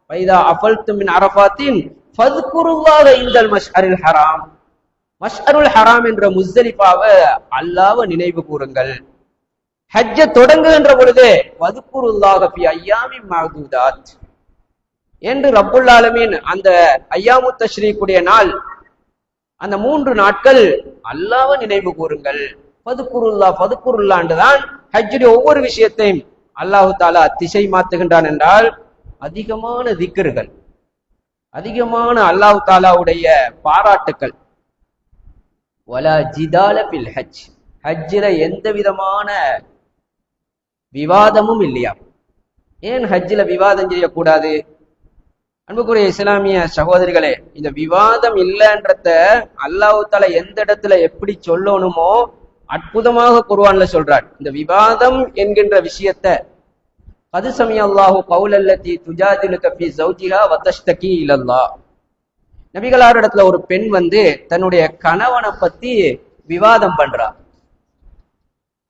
S2: வைதா அஃபல்து மின் அரஃபாத்தின் ஃபதுகுருல்லாஹ இன்தல் மஷ்அரில் ஹராம். மஷ்அருல் ஹராம் என்ற முஸ்தலிஃபாவை அல்லாஹ்வை நினைவு கூறுங்கள். ஹஜ்ஜ தொடங்குகின்ற பொழுது வதுகுருல்லாஹ ஃபி அய்யாமின் மஅதூதாத் என்று ரப்புல் ஆலமீன் அந்த அய்யாமு தஷ்ரீக்குடைய நாள், அந்த 3 நாட்கள் அல்லாஹ்வை நினைவு கூறுங்கள். ஃபதுகுருல்லாஹ் தான் ஹஜ்ஜுடைய ஒவ்வொரு விஷயத்தையும் அல்லாஹ் தஆலா திசை மாத்துகின்றான் என்றால் அதிகமான திக்ர்கள், அதிகமான அல்லாஹ் தஆலாவுடைய பாராட்டுக்கள். வலா ஜிதால பில் ஹஜ், ஹஜ்ஜில எந்த விதமான விவாதமும் இல்லையா? ஏன் ஹஜ்ஜில விவாதம் செய்யக்கூடாது? அன்புக்குரிய இஸ்லாமிய சகோதரிகளே, இந்த விவாதம் இல்லைன்றத அல்லாஹ் தஆலா எந்த இடத்துல எப்படி சொல்லணுமோ அற்புதமாக குர்ஆன்ல சொல்றார். இந்த விவாதம் என்கின்ற விஷயத்தை கது சமியல்லாஹு கௌலல்லதி துஜாதிலுக ஃபீ ஸௌஜிஹா வ தஷ்தகி இலல்லாஹ், நபிகளார் இடத்துல ஒரு பெண் தன்னுடைய கணவனை பத்தி விவாதம் பண்றா.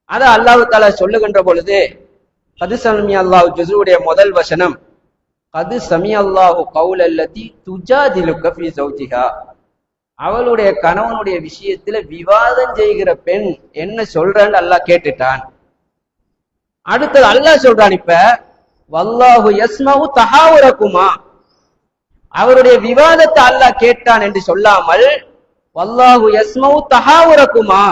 S2: அத அல்லாஹ் தஆலா சொல்லுகின்ற பொழுது கது சமியல்லாஹு ஜுஸுடைய முதல் வசனம், கது சமியல்லாஹு கௌலல்லதி துஜாதிலுக ஃபீ ஸௌஜிஹா, அவளுடைய கணவனுடைய விஷயத்துல விவாதம் செய்கிற பெண் என்ன சொல்றான்னு அல்லாஹ் கேட்டுட்டான். அடுத்தது அல்லாஹ் சொல்றான், இப்ப வல்லாஹு யஸ்மஉ தஹாவுரகுமா, அவருடைய விவாதத்தை அல்லாஹ் கேட்டான் என்று சொல்லாமல் வல்லாஹு யஸ்மஉ தஹாவுரகுமா,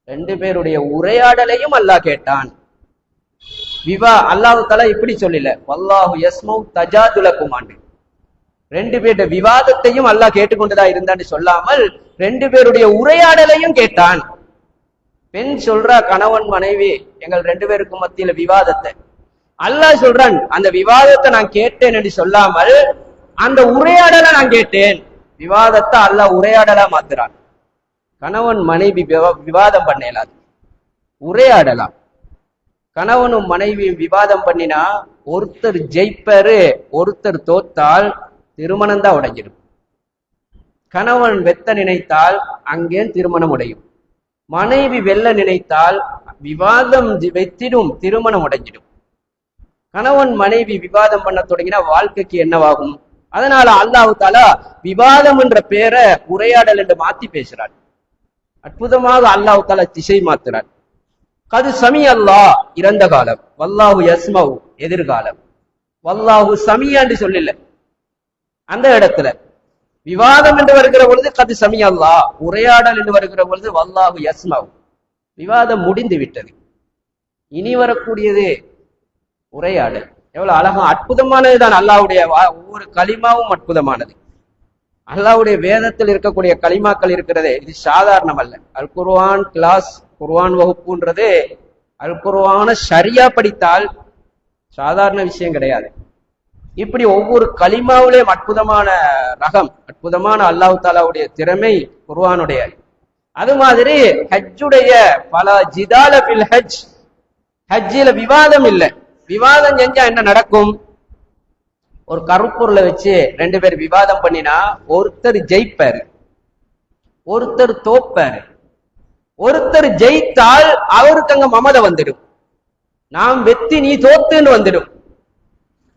S2: 2 பேருடைய உரையாடலையும் அல்லாஹ் கேட்டான். அல்லாஹ் தஆலா இப்படி சொல்லல, வல்லாஹு யஸ்மஉ தஜாதுலகுமான்னு 2 பேருடைய விவாதத்தையும் அல்லாஹ் கேட்டுக்கொண்டுதா இருந்தான்னு சொல்லாமல் 2 பேருடைய உரையாடலையும் கேட்டான். பெண் சொல்றா, கணவன் மனைவி எங்கள் 2 பேருக்கும் மத்தியில விவாதத்தை, அல்லாஹ் சொல்றான் அந்த விவாதத்தை நான் கேட்டேன் என்று சொல்லாமல் அந்த உரையாடலை நான் கேட்டேன். விவாதத்தை அல்லாஹ் உரையாடலா மாத்துறான். கணவன் மனைவி விவாதம் பண்ணலாது, உரையாடலாம். கணவனும் மனைவியும் விவாதம் பண்ணினா ஒருத்தர் ஜெயிப்பாரு, ஒருத்தர் தோத்தால் திருமணம் தான் உடைஞ்சிடும். கணவன் வெத்த நினைத்தால் அங்கே திருமணம் உடையும், மனைவி வெல்ல நினைத்தால் விவாதம் வெத்திடும், திருமணம் உடைஞ்சிடும். கணவன் மனைவி விவாதம் பண்ண தொடங்கினா வாழ்க்கைக்கு என்னவாகும்? அதனால அல்லாஹ் தஆலா விவாதம் என்ற பேரை உரையாடல் என்று மாத்தி பேசுறார். அற்புதமாக அல்லாஹ் தஆலா திசை மாத்துறார். கது சமி அல்லாஹ் இறந்த காலம், வல்லாஹு யஸ்மஉ எதிர்காலம், வல்லாஹு சமியா என்று சொல்லல. அந்த இடத்துல விவாதம் என்று வருகிற பொழுது கது சமி அல்லாஹ், உரையாடல் என்று வருகிற பொழுது வல்லாஹு யஸ்மஉ. விவாதம் முடிந்து விட்டது, இனி வரக்கூடியது உரையாடல். எவ்வளவு அழகா அற்புதமானதுதான். அல்லாஹ்வுடைய ஒவ்வொரு கலிமாவும் அற்புதமானது. அல்லாஹ்வுடைய வேதத்தில் இருக்கக்கூடிய கலிமாக்கள் இருக்கிறதே, இது சாதாரணம் அல்ல. அல் குர்ஆன் கிளாஸ், குர்ஆன் வகுப்புன்றது அல் குர்ஆன ஷரியா படித்தால் சாதாரண விஷயம் கிடையாது. இப்படி ஒவ்வொரு கலிமாவிலேயும் அற்புதமான ரகம், அற்புதமான அல்லாஹ் தஆலாவுடைய திறமை குர்ஆனுடைய. அது மாதிரி ஹஜ்ஜுடைய பல ஜிதால பில் ஹஜ், ஹஜ்ஜில விவாதம் இல்லை. விவாதம் செஞ்சா என்ன நடக்கும்? ஒரு கருப்பொருளை வச்சு ரெண்டு பேர் விவாதம் பண்ணினா ஒருத்தர் ஜெயிப்பாரு, ஒருத்தர் தோப்பாரு. ஒருத்தர் ஜெயித்தால் அவருக்கு அங்க மமதை வந்துடும், நாம் வெத்தி நீ தோத்துன்னு வந்துடும்.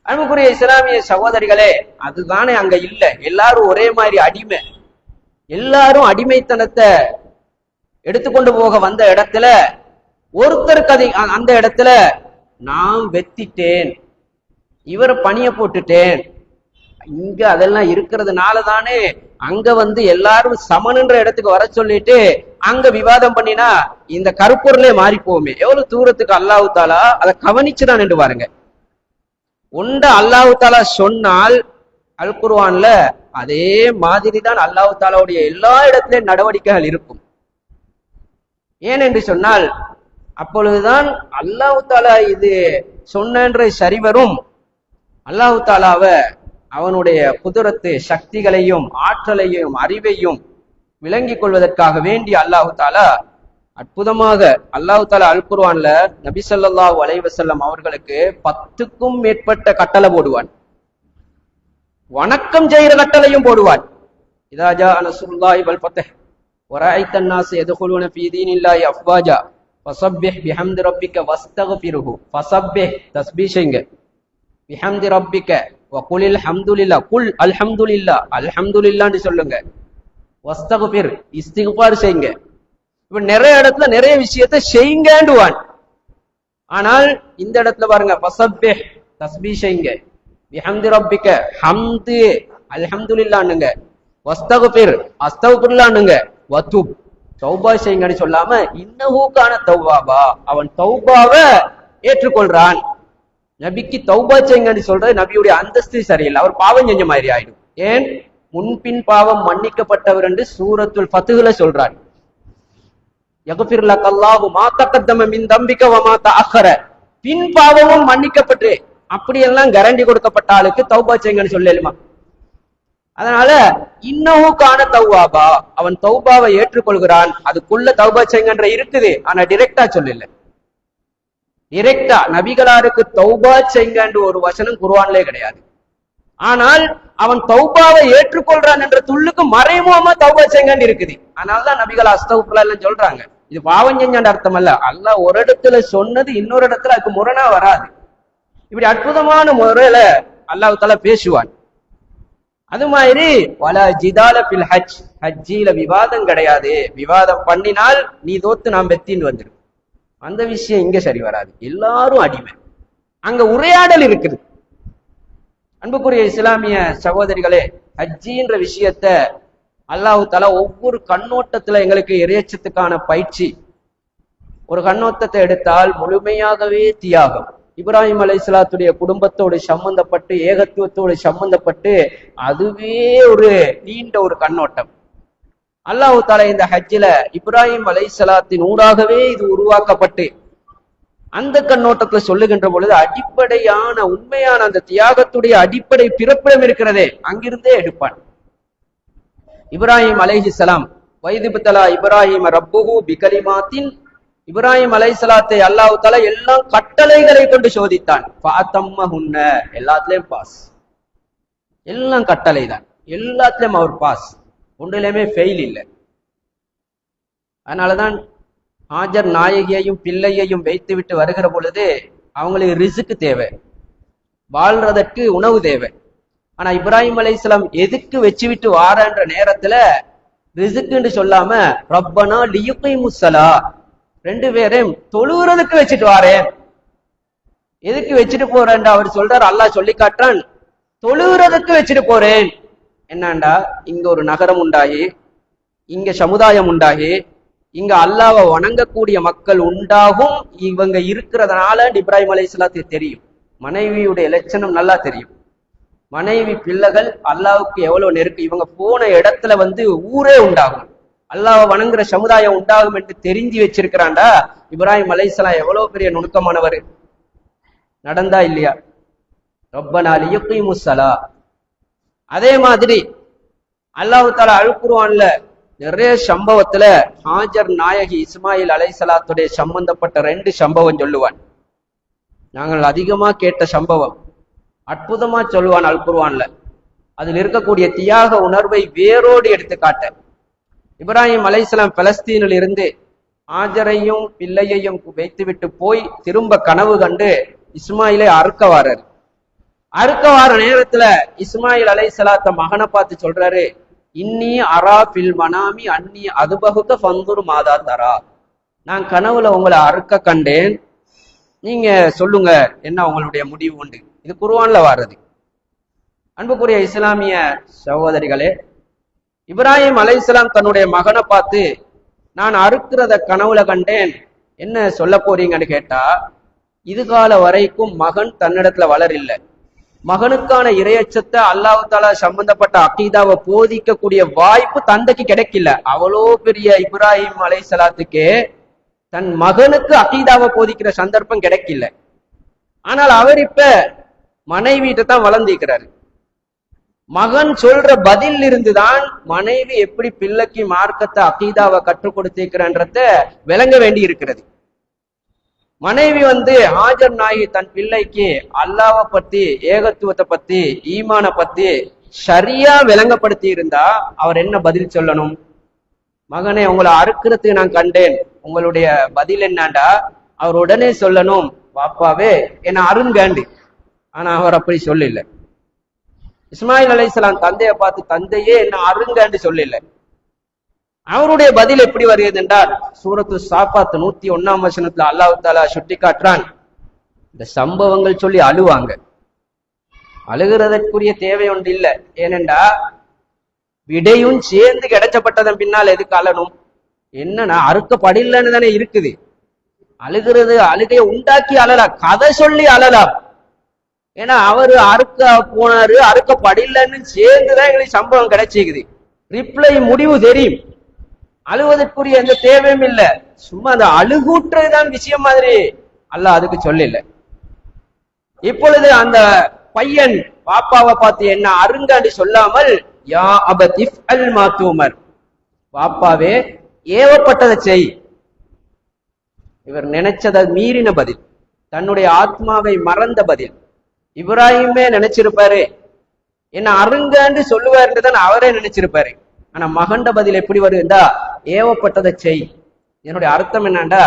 S2: அன்புக்குரிய இஸ்லாமிய சகோதரிகளே, அதுதானே அங்க இல்ல. எல்லாரும் ஒரே மாதிரி அடிமை, எல்லாரும் அடிமைத்தனத்தை எடுத்துக்கொண்டு போக வந்த இடத்துல ஒருத்தருக்கு அந்த இடத்துல நான் வெத்திட்டேன், இவரை பணிய போட்டுட்டேன். இங்க அதெல்லாம் இருக்கிறதுனால தானே அங்க எல்லாரும் சமனுன்ற இடத்துக்கு வர சொல்லிட்டு அங்க விவாதம் பண்ணினா இந்த கருப்பொருளே மாறி போகுமே. எவ்வளவு தூரத்துக்கு அல்லாஹ் தாலா அதை கவனிச்சுதான் நின்று பாருங்க. ஒன்ற அல்லாஹ் தாலா சொன்னால் அல் குர்ஆன்ல அதே மாதிரி தான் அல்லாஹ் தாலாவுடைய எல்லா இடத்திலும் நடவடிக்கைகள் இருக்கும். ஏனென்று சொன்னால் அப்பொழுதுதான் அல்லாஹ் தாலா இது சொன்ன சரி வரும். அல்லாஹ் தாலாவ அவனுடைய குதிரத்து சக்திகளையும் ஆற்றலையும் அறிவையும் விளங்கிக் கொள்வதற்காக வேண்டி அல்லாஹ் தாலா அற்புதமாக அல்லாஹ் தாலா அல் குர்ஆன்ல நபி ஸல்லல்லாஹு அலைஹி வஸல்லம் அவர்களுக்கு 10க்கும் மேற்பட்ட கட்டளை போடுவான். வணக்கம் செய்கிற கட்டளையும் போடுவான். இதா ஜா நஸ்ருல்லாஹி வல் ஃபத்ஹ் வரஐத الناس يدخلون في دين الله افواجا فسبح بحمد ربك واستغفره. ஃபஸப்பிஹ் தஸ்பீஹ் செய்யுங்க, பிஹம்தி ரப்பிக வகுலில் ஹம்துலில்லாஹ், குல் அல்ஹம்துலில்லாஹ், அல்ஹம்துலில்லாஹ்னு சொல்லுங்க, வஸ்தக்ஃபிர் இஸ்திக்பார் செய்யுங்க. இப்ப நிறைய இடத்துல நிறைய விஷயத்தை செய்யுங்கண்டுவான். ஆனால் இந்த இடத்துல பாருங்க, ஃபஸப்பிஹ் தஸ்பீஹ் செய்யுங்க, பிஹம்தி ரப்பிக ஹம்து அல்ஹம்துலில்லாஹ்னுங்க, வஸ்தக்ஃபிர் அஸ்தக்ஃபிருல்லாஹ்னுங்க, வதுப் தௌபா செய்யுங்கன்னு சொல்லாம இன்னஹு கான தௌவாபா, அவன் தௌபாவை ஏற்றுக்கொள்றான். நபிக்கு தௌபா செய்யுங்கன்னு சொல்றது நபியுடைய அந்தஸ்து சரியில்லை, அவர் பாவம் செஞ்ச மாதிரி ஆயிடும். ஏன்? முன்பின் பாவம் மன்னிக்கப்பட்டவர் என்று சூரத்துல் ஃபத்ஹ்ல சொல்றார். யக்ஃபிர் லக்கல்லாஹு மா தகத்தம மின் தம்பிக வ மா தஅக்கர, பின் பாவமும் மன்னிக்கப்பட்டு அப்படியெல்லாம் கேரண்டி கொடுக்கப்பட்ட ஆளுக்கு தௌபா செய்யுங்கன்னு சொல்லலுமா? அதனால இன்னஹு கான தௌவாபா, அவன் தௌபாவை ஏற்றுக்கொள்கிறான். அதுக்குள்ள தௌபா செய்யுங்கன்ற இருக்குது, ஆனா டைரக்டா சொல்லல. டைரக்டா நபிகளாருக்கு தௌபா செய்யுங்கன்ற ஒரு வசனம் குர்ஆன்லே கிடையாது. ஆனால் அவன் தௌபாவை ஏற்றுக்கொள்றான் என்ற துள்ளுக்கு மறைமுகமா தௌபா செய்யுங்கன்னு இருக்குது. அதனாலதான் நபிகள் அஸ்தக்ஃபிருல்லாஹ் எல்லாம் சொல்றாங்க. இது பாவம் செஞ்ச அர்த்தம் அல்ல. அல்லாஹ் ஒரு இடத்துல சொன்னது இன்னொரு இடத்துல அதுக்கு முரணா வராது. இப்படி அற்புதமான முறையில அல்லாஹ் தஆலா பேசுவான். அது மாதிரி வலா ஜிதால ஃபில் ஹஜ், ஹஜ்ஜில விவாதம் கிடையாது. விவாதம் பண்ணினால் நீ தோத்து நாம் வெத்தின்னு வந்துடும். அந்த விஷயம் இங்க சரி வராது. எல்லாரும் அடிமை, அங்க உரையாடல் இருக்குது. அன்புக்குரிய இஸ்லாமிய சகோதரிகளே, ஹஜ்ஜின்ற விஷயத்த அல்லாஹ் தஆலா ஒவ்வொரு கண்ணோட்டத்துல எங்களுக்கு இறையச்சத்துக்கான பயிற்சி. ஒரு கண்ணோட்டத்தை எடுத்தால் முழுமையாகவே தியாகம். இப்ராஹிம் அலைஹிஸ்ஸலாத்துடைய குடும்பத்தோடு சம்பந்தப்பட்டு ஏகத்துவத்தோடு சம்பந்தப்பட்டு அதுவே ஒரு நீண்ட ஒரு கண்ணோட்டம். அல்லாஹ் தஆலா இந்த ஹஜ்ஜில இப்ராஹிம் அலைஹிஸ்ஸலாத்தின் ஊடாகவே இது உருவாக்கப்பட்டு அந்த கண்ணோட்டத்துல சொல்லுகின்ற பொழுது அடிப்படையான உண்மையான அந்த தியாகத்துடைய அடிப்படை பிறப்பிடம் இருக்கிறதே அங்கிருந்தே எடுப்பான். இப்ராஹிம் அலைஹிஸ்ஸலாம் வைதிபுத்தலா இப்ராஹிம் ரப்புஹு பிகலிமாத்தின், இப்ராஹிம் அலைஹிஸ்ஸலாத்தை அல்லாஹ் தஆலா எல்லா கட்டளைகளை கொண்டு சோதித்தான். ஃபஅத்தம்மஹுன்ன, எல்லாத்துலயும் பாஸ், எல்லாம் கட்டளை தான், எல்லாத்துலயும் அவர் பாஸ், ஒன்றிலுமே ஃபெயில் இல்லை. அதனாலதான் ஹாஜர் நாயகியையும் பிள்ளையையும் வைத்து விட்டு வருகிற பொழுது அவங்களுக்கு ரிஸ்க் தேவை, வாழ்றதற்கு உணவு தேவை. ஆனா இப்ராஹிம் அலைஹிஸ்ஸலாம் எதுக்கு வச்சு விட்டு வாரன்ற நேரத்துல ரிஸ்க்ன்னு சொல்லாம ரப்பனா லியுகீமுஸ்ஸலா, ரெண்டு பேரையும் தொழுகிறதுக்கு வச்சுட்டு வாரேன். எதுக்கு வச்சுட்டு போறேன்டா அவர் சொல்றாரு, அல்லாஹ் சொல்லி காட்டுறான், தொழுகிறதுக்கு வச்சுட்டு போறேன். என்னண்டா இங்க ஒரு நகரம் உண்டாகி, இங்க சமுதாயம் உண்டாகி, இங்க அல்லாஹ்வை வணங்கக்கூடிய மக்கள் உண்டாகும். இவங்க இருக்கிறதுனால இப்ராஹிம் அலைஹிஸ்ஸலாத்துக்கு தெரியும், மனைவியுடைய லட்சணம் நல்லா தெரியும். மனைவி பிள்ளைகள் அல்லாஹ்வுக்கு எவ்வளவு நெருக்கு, இவங்க போன இடத்துல ஊரே உண்டாகும், அல்லாஹ்வை வணங்குற சமுதாயம் உண்டாகும் என்று தெரிஞ்சு வச்சிருக்கிறான்டா. இப்ராஹிம் அலைஹிஸ்ஸலாம் எவ்வளவு பெரிய நுணுக்கமானவர். நடந்தா இல்லையா? ரப்பனா லியுகீமுஸ்ஸலா. அதே மாதிரி அல்லாஹ் தஆலா அல் குர்ஆன்ல நிறைய சம்பவத்துல ஹாஜர் நாயகி இஸ்மாயில் அலைஹிஸ்ஸலாத்துடைய சம்பந்தப்பட்ட 2 சம்பவம் சொல்லுவான். நாங்கள் அதிகமா கேட்ட சம்பவம். அற்புதமா சொல்லுவான் அல் குர்ஆன்ல. அதில் இருக்கக்கூடிய தியாக உணர்வை வேரோடு எடுத்து காட்ட. இப்ராஹிம் அலைஹிஸ்ஸலாம் பலஸ்தீனில் இருந்து ஆஜரையும் பிள்ளையையும் வைத்துவிட்டு போய் திரும்ப கனவு கண்டு இஸ்மாயிலை அறுக்க வாராரு. அறுக்க வார நேரத்துல இஸ்மாயில் அலைஹிஸ்ஸலாத்த மகனை பார்த்து சொல்றாரு, இன்னி அரா பில் மனாமி அன்னி அதுபகுக்க ஃபந்துர் மாதா தரா. நான் கனவுல உங்களை அறுக்க கண்டேன், நீங்க சொல்லுங்க என்ன உங்களுடைய முடிவு உண்டு. இது குர்ஆன்ல வாரது. அன்புக்குரிய இஸ்லாமிய சகோதரிகளே, இப்ராஹிம் அலைஹிஸ்ஸலாம் தன்னுடைய மகனை பார்த்து நான் அறுக்கிறத கனவுல கண்டேன், என்ன சொல்ல போறீங்கன்னு கேட்டா, இதுகால வரைக்கும் மகன் தன்னிடத்துல வளரில்லை. மகனுக்கான இறையச்சத்தை அல்லாஹ் தஆலா சம்பந்தப்பட்ட அகீதாவை போதிக்கக்கூடிய வாய்ப்பு தந்தைக்கு கிடைக்கல. அவ்வளோ பெரிய இப்ராஹிம் அலைஹிஸ்ஸலாத்துக்கு தன் மகனுக்கு அகீதாவை போதிக்கிற சந்தர்ப்பம் கிடைக்கல. ஆனால் அவர் இப்ப மனைவிட்ட தான் வளர்ந்திருக்கிறாரு. மகன் சொல்ற பதில் இருந்துதான் மனைவி எப்படி பிள்ளைக்கு மார்க்கத்தை அகீதாவை கற்றுக் கொடுத்திருக்கிறன்றத விளங்க வேண்டி இருக்கிறது. மனைவி ஹாஜர் நாயகி தன் பிள்ளைக்கு அல்லாஹ்வை பத்தி, ஏகத்துவத்தை பத்தி, ஈமான பத்தி சரியா விளங்கப்படுத்தி இருந்தா அவர் என்ன பதில் சொல்லணும்? மகனே, உங்களை அறுக்கிறதுக்கு நான் கண்டேன், உங்களுடைய பதில் என்னண்டா? அவர் உடனே சொல்லணும், பாப்பாவே என்ன அருங்கண்டு. ஆனா அவர் அப்படி சொல்லல. இஸ்மாயில் அலைஹிஸ்ஸலாம் தந்தையை பார்த்து, தந்தையே என்ன அருங்கண்டு சொல்லல. அவருடைய பதில் எப்படி வருகிறது என்றால், சூரத்து சாஃபாத் 101ஆம் வசனத்துல அல்லாஹ் தஆலா சுட்டி காட்டுறான், இந்த சம்பவங்கள் சொல்லி அழுவாங்க. அழுகிறதற்குரிய தேவை ஒன்று இல்லை. ஏனென்றா விடையும் சேர்ந்து கிடைச்சப்பட்டதன் பின்னால் எதுக்கு அழணும்? என்னன்னா அறுக்கப்படலன்னு தானே இருக்குது. அழுகிறது, அழுகையை உண்டாக்கி அழலாம், கதை சொல்லி அழலாம். ஏன்னா அவரு அறுக்க போனாரு, அறுக்கப்படலன்னு சேர்ந்துதான் எங்களுக்கு சம்பவம் கிடைச்சிக்குது. ரிப்ளை முடிவு தெரியும். அழுவதற்குரிய எந்த தேவையும் இல்லை. சும்மா அந்த அழுகூற்றதுதான் விஷயம் மாதிரி அல்லாஹ் அதுக்கு சொல்லல. இப்பொழுது அந்த பையன் பாப்பாவை பார்த்து என்ன அருங்காண்டு சொல்லாமல், யா அபதிஃப் அல் மாத்தூமர், பாப்பாவே ஏவப்பட்டதை செய். இவர் நினைச்சதை மீறின பதில், தன்னுடைய ஆத்மாவை மறந்த பதில். இப்ராஹிமே நினைச்சிருப்பாரு, என்ன அருங்காண்டு சொல்லுவாருன்னு தான் அவரே நினைச்சிருப்பாரு. ஆனா மகண்ட பதில் எப்படி வருதுண்டா, ஏவப்பட்டதை செய். என்னுடைய அர்த்தம் என்னண்டா,